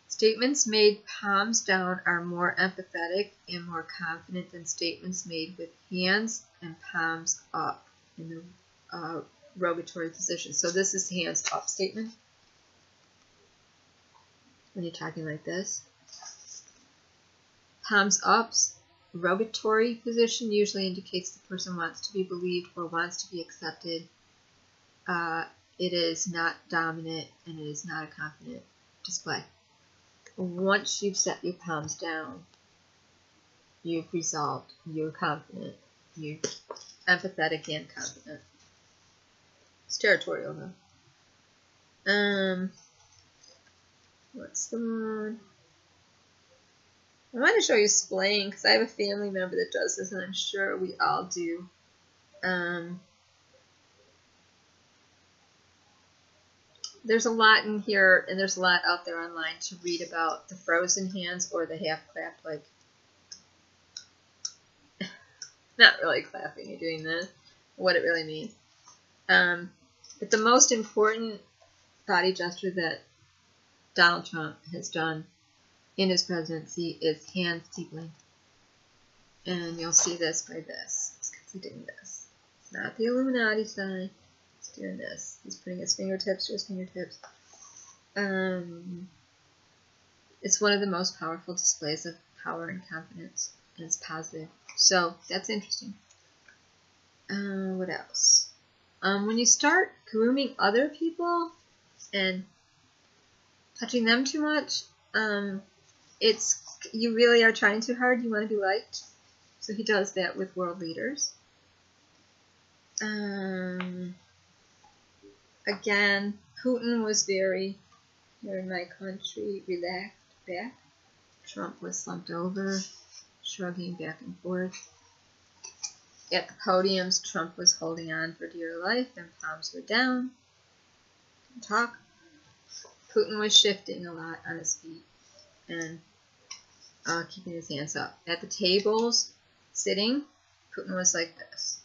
Statements made palms down are more empathetic and more confident than statements made with hands and palms up in the rogatory position. So this is the hands up statement. When you're talking like this. Palms up, rogatory position usually indicates the person wants to be believed or wants to be accepted. It is not dominant and it is not a confident display. Once you've set your palms down, you've resolved, you're confident, you're empathetic and confident. It's territorial though. What's the one? I want to show you splaying because I have a family member that does this and I'm sure we all do. There's a lot in here, and there's a lot out there online to read about the frozen hands or the half clap, like, not really clapping, you're doing this, what it really means. But the most important body gesture that Donald Trump has done in his presidency is hand steepling. And you'll see this by this. He's doing this. It's not the Illuminati sign. Doing this. He's putting his fingertips to his fingertips. It's one of the most powerful displays of power and confidence, and it's positive. So that's interesting. What else? When you start grooming other people and touching them too much, you really are trying too hard. You want to be liked. So he does that with world leaders. Again, Putin was very, here in my country, relaxed back. Trump was slumped over, shrugging back and forth. At the podiums, Trump was holding on for dear life and palms were down. Didn't talk. Putin was shifting a lot on his feet and keeping his hands up. At the tables, sitting, Putin was like this.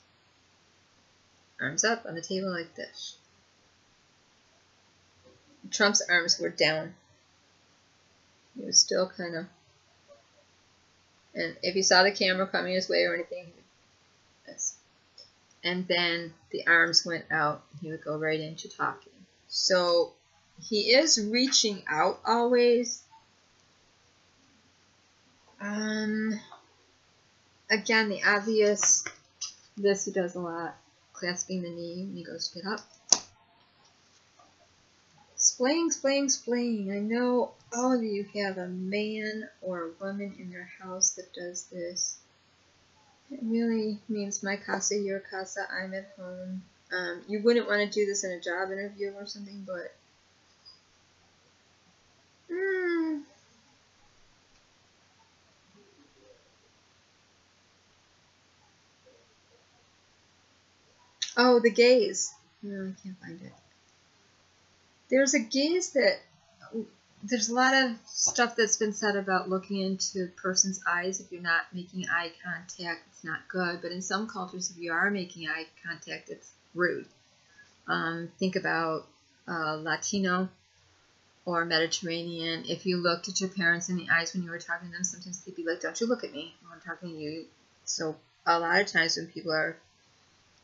Arms up on the table like this. Trump's arms were down. He was still kind of, and if he saw the camera coming his way or anything, he would this. And then the arms went out, and he would go right into talking. So he is reaching out always. Again, the obvious, this he does a lot, clasping the knee when he goes to get up. Splaying, splaying, splaying. I know all of you have a man or a woman in their house that does this. It really means my casa, your casa, I'm at home. You wouldn't want to do this in a job interview or something, but oh, the gaze. No, I can't find it. There's a gaze that there's a lot of stuff that's been said about looking into a person's eyes. If you're not making eye contact, it's not good. But in some cultures, if you are making eye contact, it's rude. Think about Latino or Mediterranean. If you looked at your parents in the eyes when you were talking to them, sometimes they'd be like, don't you look at me when I'm talking to you. So a lot of times when people are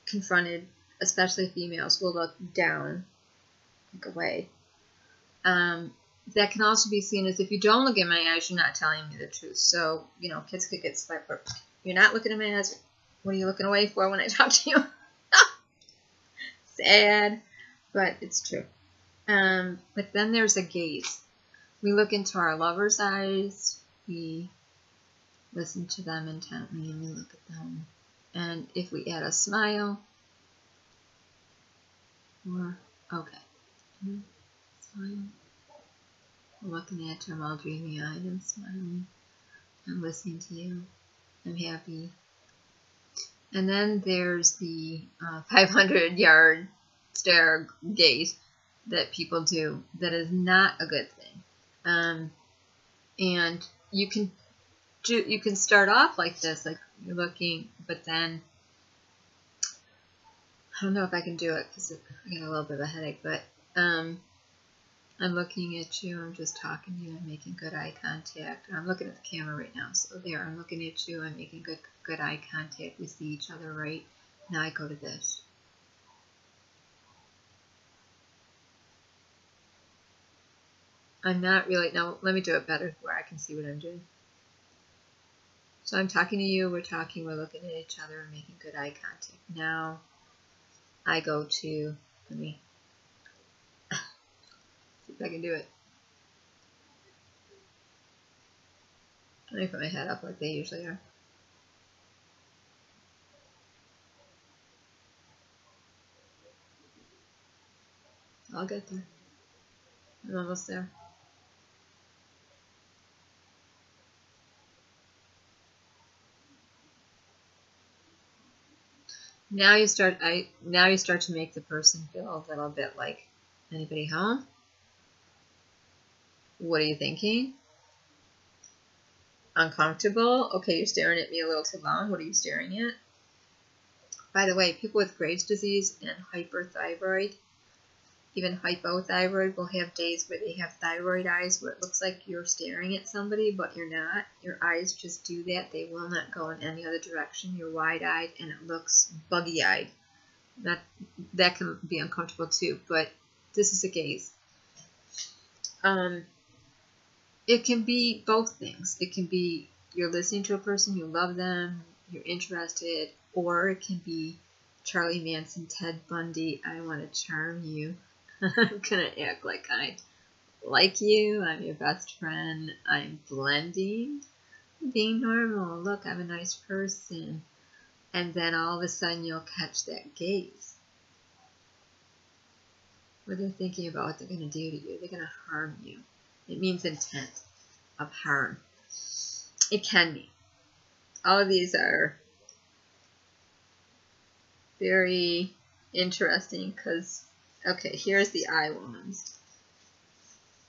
confronted, especially females, will look down, look away. That can also be seen as, if you don't look in my eyes, you're not telling me the truth. So, you know, kids could get slapped. You're not looking in my eyes. What are you looking away for when I talk to you? Sad, but it's true. But then there's a gaze. We look into our lover's eyes. We listen to them intently, and we look at them. And if we add a smile, or, okay, smile. I'm looking at you, I'm all dreamy-eyed and smiling. I'm listening to you. I'm happy. And then there's the 500-yard stare gaze that people do that is not a good thing. And you can start off like this, like you're looking, but then I don't know if I can do it because I got a little bit of a headache, but I'm looking at you, I'm just talking to you, I'm making good eye contact. I'm looking at the camera right now, so there, I'm looking at you, I'm making good eye contact. We see each other, right? Now I go to this. I'm not really, now let me do it better where I can see what I'm doing. So I'm talking to you, we're talking, we're looking at each other, we're making good eye contact. Now I go to, let me see if I can do it. Let me put my head up like they usually are. I'll get there. I'm almost there. Now you start to make the person feel a little bit like, anybody home? What are you thinking? Uncomfortable? Okay, you're staring at me a little too long. What are you staring at? By the way, people with Graves' disease and hyperthyroid, even hypothyroid, will have days where they have thyroid eyes where it looks like you're staring at somebody, but you're not. Your eyes just do that. They will not go in any other direction. You're wide-eyed and it looks buggy-eyed. That can be uncomfortable too, but this is a gaze. It can be both things. It can be you're listening to a person, you love them, you're interested, or it can be Charlie Manson, Ted Bundy, I want to charm you. I'm going to act like I like you, I'm your best friend, I'm blending, being normal, look, I'm a nice person. And then all of a sudden you'll catch that gaze. Where they're thinking about what they're going to do to you. They're going to harm you. It means intent of harm. It can be. All of these are very interesting because, okay, here's the eye ones.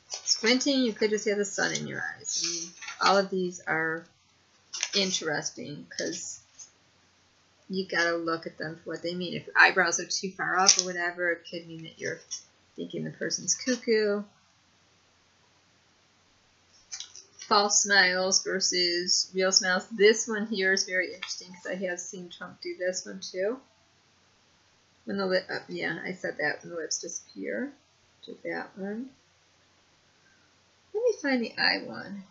Squinting, you could just have the sun in your eyes. I mean, all of these are interesting because you gotta look at them for what they mean. If your eyebrows are too far up or whatever, it could mean that you're thinking the person's cuckoo. False smiles versus real smiles. This one here is very interesting because I have seen Trump do this one too. When the lip, yeah, I said that when the lips disappear. Did that one. Let me find the eye one.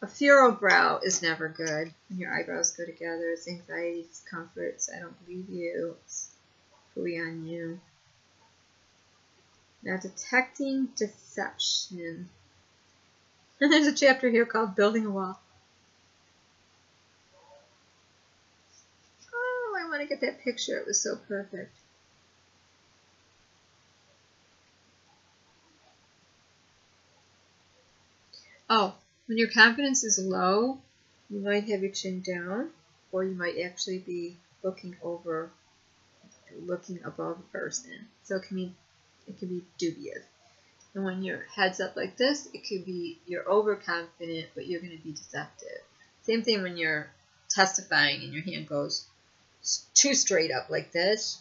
A furrow brow is never good. When your eyebrows go together, it's anxiety, it's comfort, it's I don't believe you, it's fully on you. Now, detecting deception. And there's a chapter here called Building a Wall. Oh, I want to get that picture. It was so perfect. Oh, when your confidence is low, you might have your chin down, or you might actually be looking above a person. So it can be dubious. And when your head's up like this, it could be you're overconfident, but you're going to be deceptive. Same thing when you're testifying and your hand goes too straight up like this.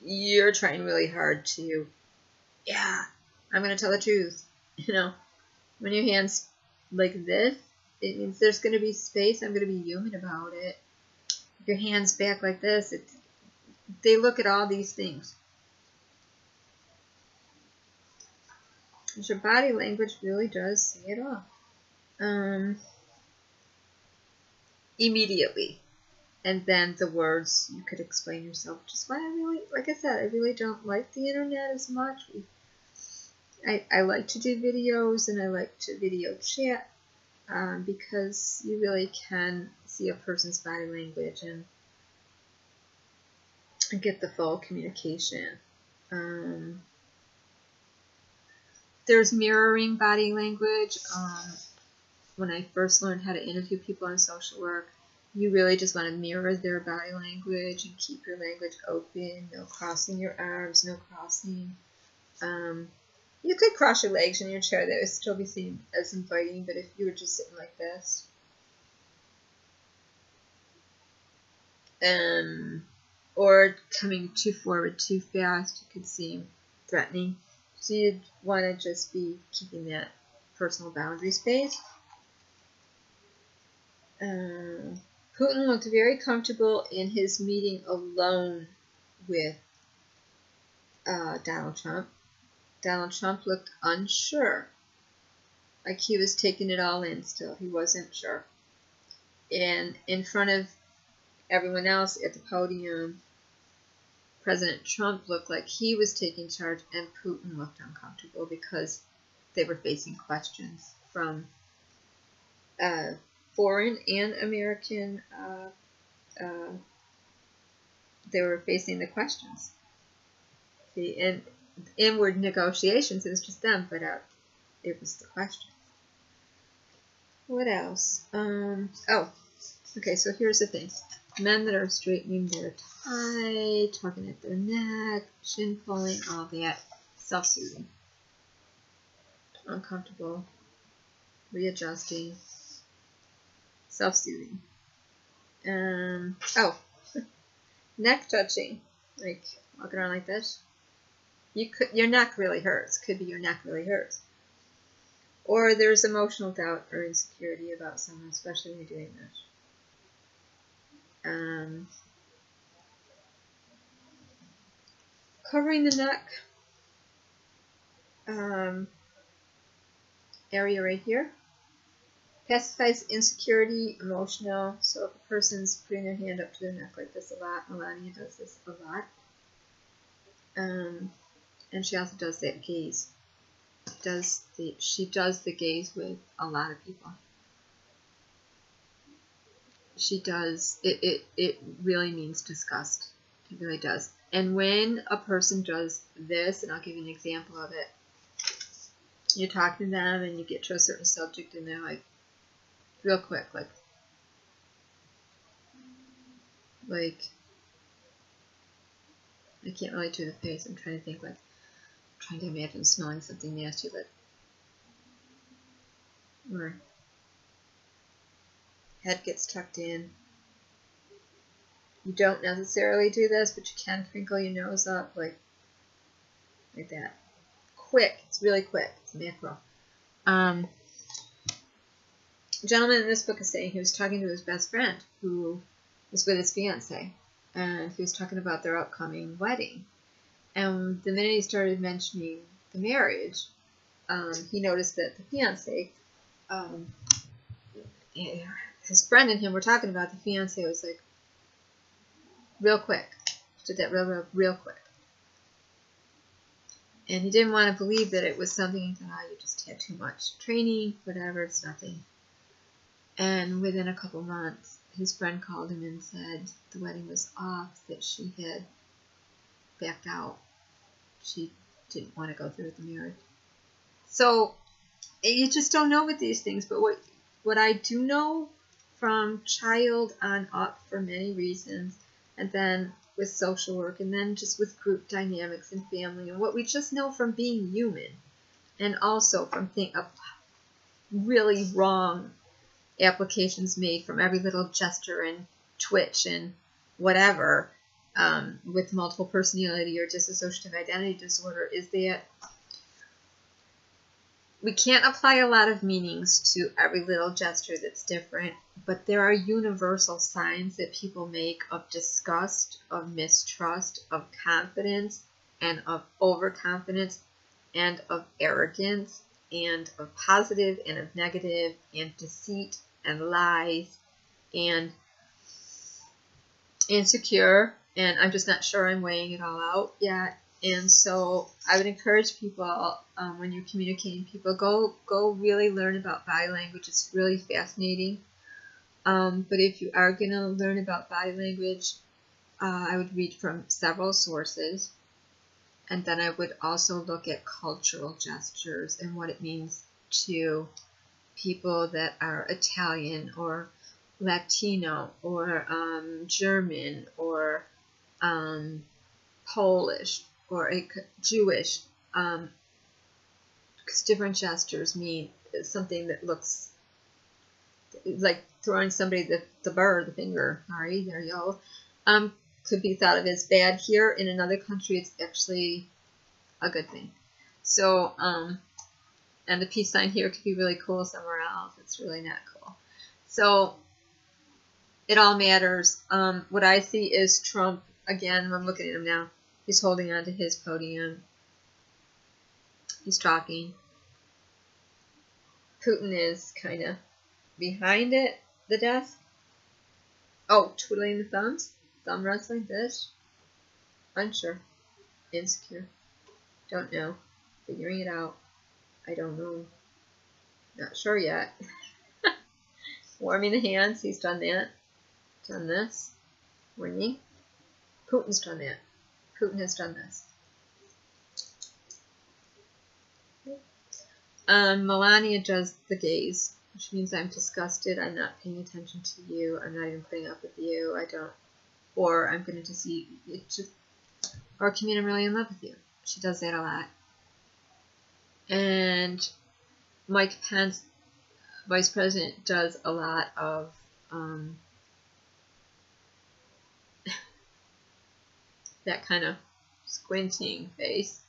You're trying really hard to, yeah, I'm going to tell the truth. You know, when your hand's like this, it means there's going to be space. I'm going to be human about it. If your hand's back like this, they look at all these things. Your body language really does say it all. Immediately. And then the words, you could explain yourself, which is why I really, like I said, I really don't like the internet as much. I like to do videos and I like to video chat because you really can see a person's body language and get the full communication. There's mirroring body language. When I first learned how to interview people in social work, you really just want to mirror their body language and keep your language open. No crossing your arms, no crossing. You could cross your legs in your chair. That would still be seen as inviting, but if you were just sitting like this. Or coming too forward too fast, it could seem threatening. So you'd want to just be keeping that personal boundary space. Putin looked very comfortable in his meeting alone with Donald Trump. Donald Trump looked unsure, like he was taking it all in still. He wasn't sure. And in front of everyone else at the podium, President Trump looked like he was taking charge, and Putin looked uncomfortable because they were facing questions from foreign and American. They were facing the questions. See, in inward negotiations, it was just them, but it was the questions. What else? Okay, so here's the thing. Men that are straightening their tie, tugging at their neck, chin pulling, all that. Self-soothing. Uncomfortable. Readjusting. Self-soothing. Neck touching. Like walking around like this. Your neck really hurts. Could be your neck really hurts. Or there's emotional doubt or insecurity about someone, especially when you're doing this. Covering the neck area right here pacifies insecurity, emotional. So if a person's putting their hand up to their neck like this a lot, Melania does this a lot, and she also does that gaze. She does the gaze with a lot of people. She does it really means disgust. It really does. And when a person does this, and I'll give you an example of it, you're talking to them and you get to a certain subject and they're like, real quick, like I can't really do the face. I'm trying to think, like, trying to imagine smelling something nasty, but or head gets tucked in. You don't necessarily do this, but you can crinkle your nose up like that. Quick. It's really quick. It's macro. A gentleman in this book is saying he was talking to his best friend who was with his fiance, and he was talking about their upcoming wedding. And the minute he started mentioning the marriage, he noticed that the fiance, his friend and him were talking about, the fiance was like, real quick. Did that real quick. And he didn't want to believe that it was something. He thought, you just had too much training, whatever, it's nothing. And within a couple months, his friend called him and said the wedding was off, that she had backed out. She didn't want to go through with the marriage. So you just don't know with these things. But what I do know from child on up for many reasons, and then with social work, and then just with group dynamics and family, and what we just know from being human, And also from of really wrong applications made from every little gesture and twitch and whatever, with multiple personality or dissociative identity disorder, is that we can't apply a lot of meanings to every little gesture that's different, but there are universal signs that people make of disgust, of mistrust, of confidence, and of overconfidence, and of arrogance, and of positive and of negative, and deceit and lies, and insecure, and I'm just not sure I'm weighing it all out yet. And so I would encourage people, when you're communicating people, go really learn about body language. It's really fascinating. But if you are going to learn about body language, I would read from several sources. And then I would also look at cultural gestures and what it means to people that are Italian or Latino or German or Polish or Jewish, because different gestures mean something that looks like throwing somebody the finger. Sorry, there you go. Could be thought of as bad here. In another country, it's actually a good thing. So, and the peace sign here could be really cool somewhere else. It's really not cool. So, it all matters. What I see is Trump, again, I'm looking at him now. He's holding on to his podium. He's talking. Putin is kind of behind it, the desk. Oh, twiddling the thumbs. Thumb wrestling, this. Unsure. Insecure. Don't know. Figuring it out. I don't know. Not sure yet. Warming the hands. He's done that. Done this. Ringing. Putin's done that. Putin has done this. Melania does the gaze, which means I'm disgusted. I'm not paying attention to you. I'm not even putting up with you. I don't. Or I'm going to see it. Or commute, I'm really in love with you. She does that a lot. And Mike Pence, Vice President, does a lot of that kind of squinting face.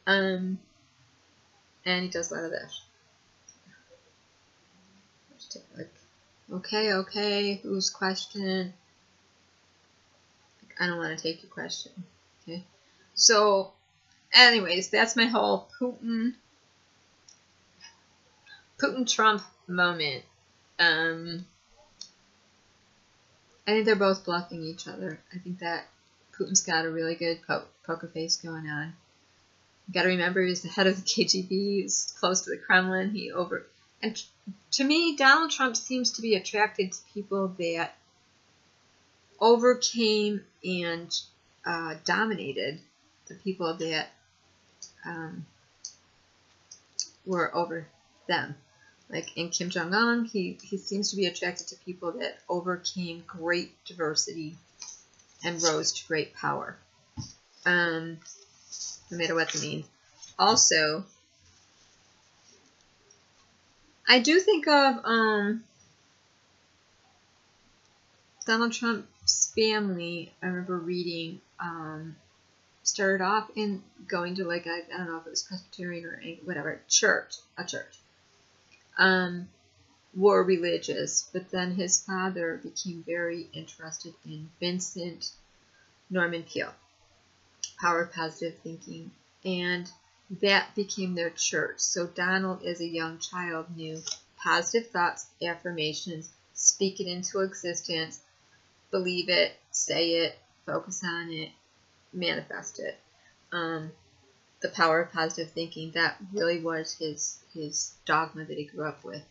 And he does a lot of this. Let's take a look. Okay, whose question? I don't want to take your question. Okay. So, anyways, that's my whole Putin-Trump moment. I think they're both bluffing each other. I think that Putin's got a really good poker face going on. You got to remember, he's the head of the KGB. He's close to the Kremlin. And to me, Donald Trump seems to be attracted to people that overcame and dominated the people that were over them. Like in Kim Jong-un, he seems to be attracted to people that overcame great diversity and rose to great power. No matter what that means. Also, I do think of Donald Trump's family. I remember reading, started off in going to like I don't know if it was Presbyterian or whatever a church. Were religious, but then his father became very interested in Vincent Norman Peale, power of positive thinking, and that became their church. So Donald, as a young child, knew positive thoughts, affirmations, speak it into existence, believe it, say it, focus on it, manifest it. The power of positive thinking, that really was his dogma that he grew up with.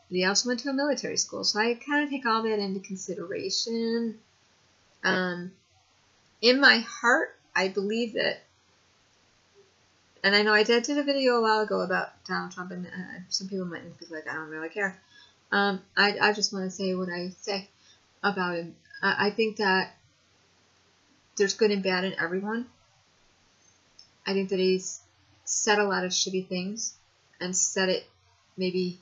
He also went to a military school, so I kind of take all that into consideration. In my heart, I believe that, and I know I did a video a while ago about Donald Trump, and some people might be like, I don't really care. I just want to say what I say about him. I think that there's good and bad in everyone. I think that he's said a lot of shitty things and said it maybe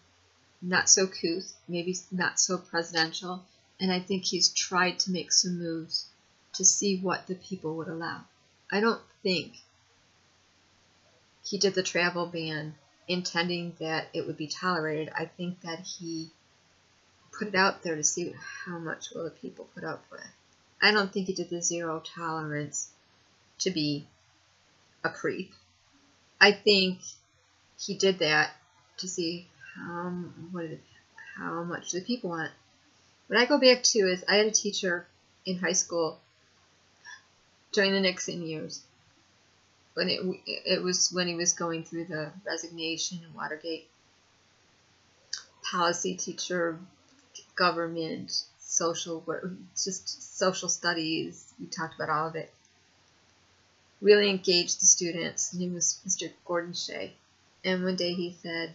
not so couth, maybe not so presidential. And I think he's tried to make some moves to see what the people would allow. I don't think he did the travel ban intending that it would be tolerated. I think that he put it out there to see how much will the people put up with. I don't think he did the zero tolerance to be a creep. I think he did that to see how much the people want. What I go back to is I had a teacher in high school during the Nixon years, when it was when he was going through the resignation and Watergate. Policy teacher, government, social work, just social studies. We talked about all of it. Really engaged the students. His name was Mr. Gordon Shea. And one day he said,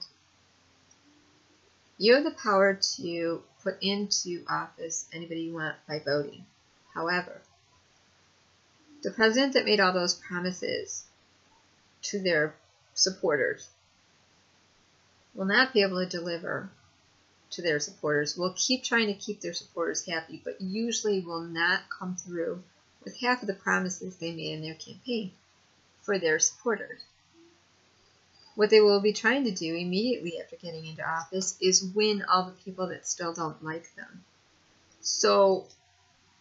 "You have the power to put into office anybody you want by voting. However, the president that made all those promises to their supporters will not be able to deliver to their supporters, will keep trying to keep their supporters happy, but usually will not come through with half of the promises they made in their campaign for their supporters. What they will be trying to do immediately after getting into office is win all the people that still don't like them. So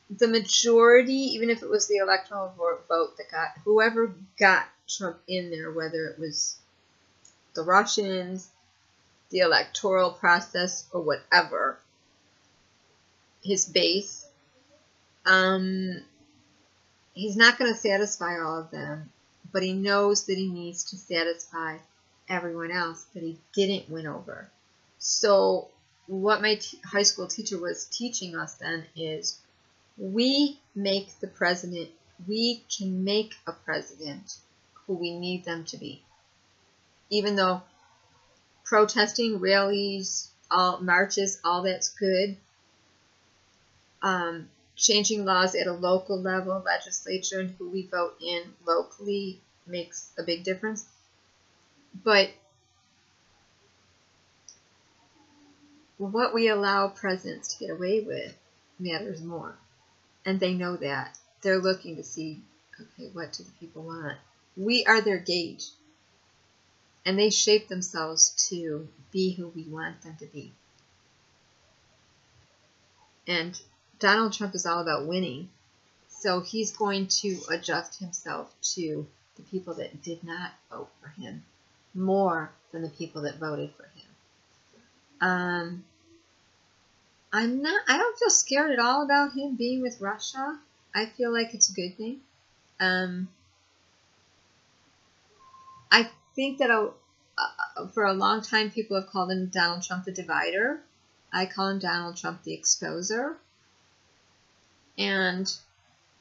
the majority, even if it was the electoral vote that got whoever got Trump in there, whether it was the Russians, the electoral process, or whatever, his base, he's not going to satisfy all of them, but he knows that he needs to satisfy everyone else that he didn't win over. So what my high school teacher was teaching us then is we make the president, we can make a president who we need them to be. Even though protesting, rallies, all marches, all that's good. Changing laws at a local level, legislature, and who we vote in locally makes a big difference. But what we allow presidents to get away with matters more. And they know that. They're looking to see, okay, what do the people want? We are their gauge. And they shape themselves to be who we want them to be. And Donald Trump is all about winning. So he's going to adjust himself to the people that did not vote for him more than the people that voted for him. I don't feel scared at all about him being with Russia. I feel like it's a good thing. I think that for a long time people have called him Donald Trump the divider. I call him Donald Trump the exposer. And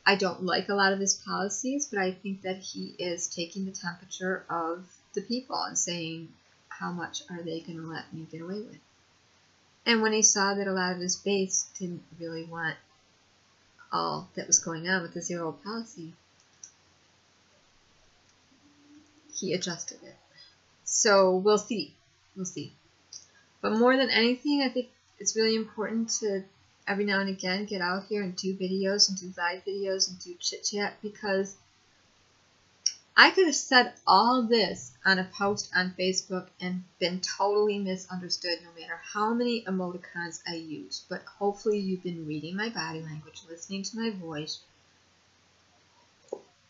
I don't like a lot of his policies, but I think that he is taking the temperature of the people and saying, how much are they going to let me get away with? And when he saw that a lot of his base didn't really want all that was going on with the zero policy, he adjusted it. So we'll see. We'll see. But more than anything, I think it's really important to every now and again get out here and do videos and do live videos and do chit chat, because I could have said all this on a post on Facebook and been totally misunderstood no matter how many emoticons I use. But hopefully you've been reading my body language, listening to my voice,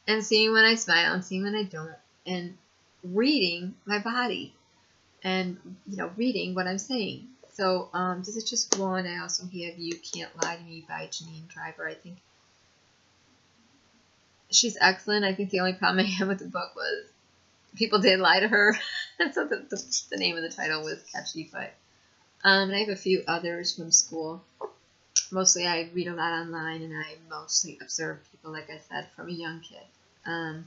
and seeing when I smile and seeing when I don't, and reading my body and, reading what I'm saying. So this is just one. I also have You Can't Lie to Me by Janine Driver. I think she's excellent. I think the only problem I had with the book was people did lie to her. So the name of the title was catchy. But and I have a few others from school. Mostly I read a lot online, and I mostly observe people, like I said, from a young kid.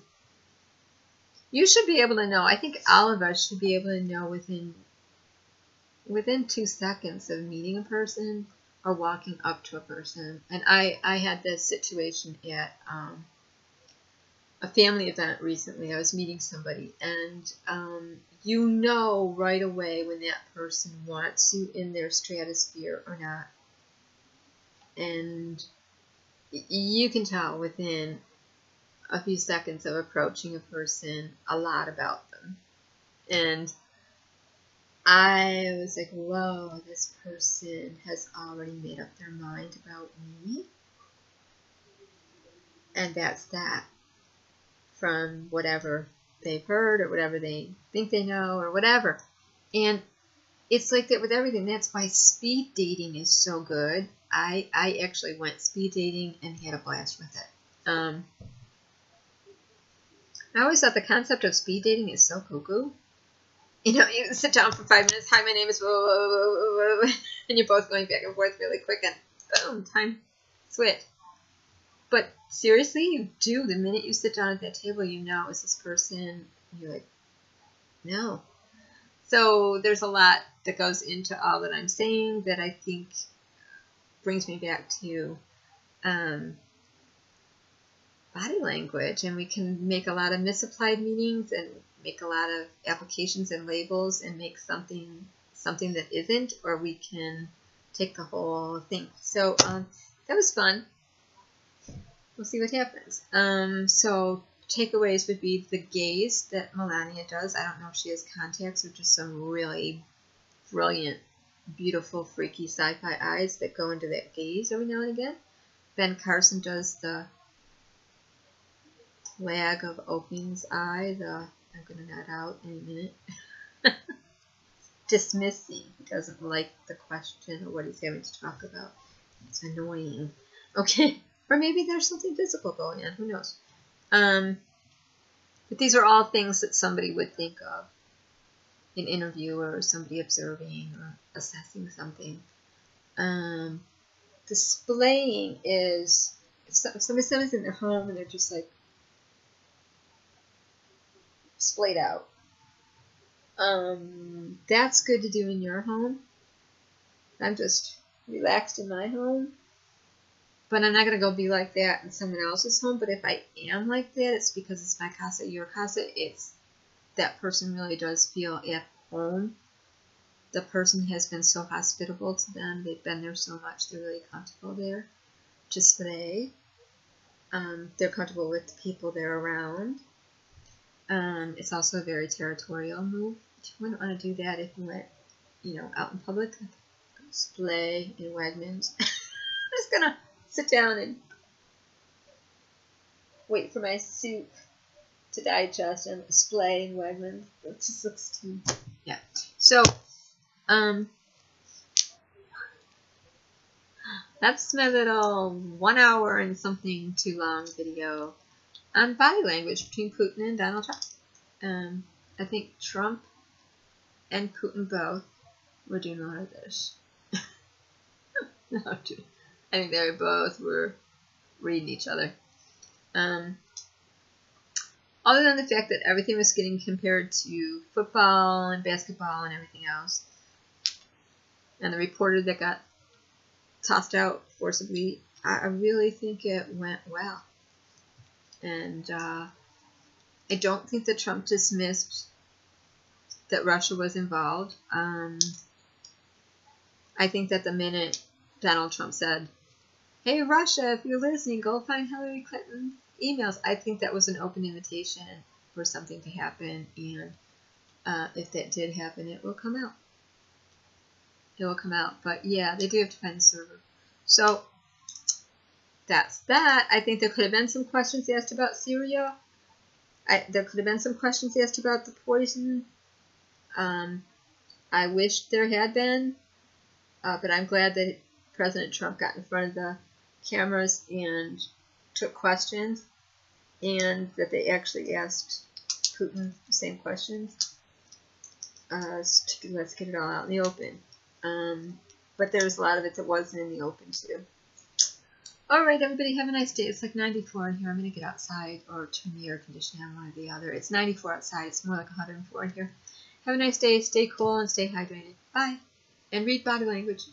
You should be able to know. I think all of us should be able to know within 2 seconds of meeting a person or walking up to a person. And I had this situation at a family event recently. I was meeting somebody, and you know right away when that person wants you in their stratosphere or not. And you can tell within a few seconds of approaching a person a lot about them. And I was like, whoa, this person has already made up their mind about me. And that's that. From whatever they've heard or whatever they think they know or whatever. And it's like that with everything. That's why speed dating is so good. I actually went speed dating and had a blast with it. I always thought the concept of speed dating is so cuckoo. You know, you sit down for 5 minutes. Hi, my name is and you're both going back and forth really quick, and boom, time switch. But seriously, you do. The minute you sit down at that table, you know, is this person? You're like, no. So there's a lot that goes into all that I'm saying that I think brings me back to body language. And we can make a lot of misapplied meanings and make a lot of applications and labels and make something that isn't, or we can take the whole thing. So that was fun. We'll see what happens. So takeaways would be the gaze that Melania does. I don't know if she has contacts or just some really brilliant, beautiful, freaky sci-fi eyes that go into that gaze every now and again. Ben Carson does the flag of opening's eye. I'm going to nod out any minute. Dismissing. He doesn't like the question or what he's having to talk about. It's annoying. Okay. Or maybe there's something physical going on. Who knows? But these are all things that somebody would think of in interview or somebody observing or assessing something. Displaying is if somebody's in their home and they're just like splayed out. That's good to do in your home. I'm just relaxed in my home. But I'm not going to go be like that in someone else's home. But if I am like that, it's because it's my casa, your casa. It's that person really does feel at home. The person has been so hospitable to them. They've been there so much. They're really comfortable there. Display. They're comfortable with the people they're around. It's also a very territorial move. You wouldn't want to do that if you went, out in public. Display in Wegmans. I'm just going to sit down and wait for my soup to digest and display in Wegmans. It just looks too... Yeah. So, that's my little 1 hour and something too long video on body language between Putin and Donald Trump. I think Trump and Putin both were doing a lot of this. No, dude. I think they both were reading each other. Other than the fact that everything was getting compared to football and basketball and everything else. And the reporter that got tossed out forcibly, I really think it went well. And I don't think that Trump dismissed that Russia was involved. I think that the minute Donald Trump said, "Hey, Russia, if you're listening, go find Hillary Clinton's emails," I think that was an open invitation for something to happen. And if that did happen, it will come out. It will come out. But yeah, they do have to find the server. So that's that. I think there could have been some questions asked about Syria. There could have been some questions asked about the poison. I wish there had been. But I'm glad that President Trump got in front of the cameras and took questions, and that they actually asked Putin the same questions. Let's get it all out in the open. But there was a lot of it that wasn't in the open too. Alright, everybody, have a nice day. It's like 94 in here. I'm going to get outside or turn the air conditioning on, one or the other. It's 94 outside. It's more like 104 in here. Have a nice day. Stay cool and stay hydrated. Bye. And read body language.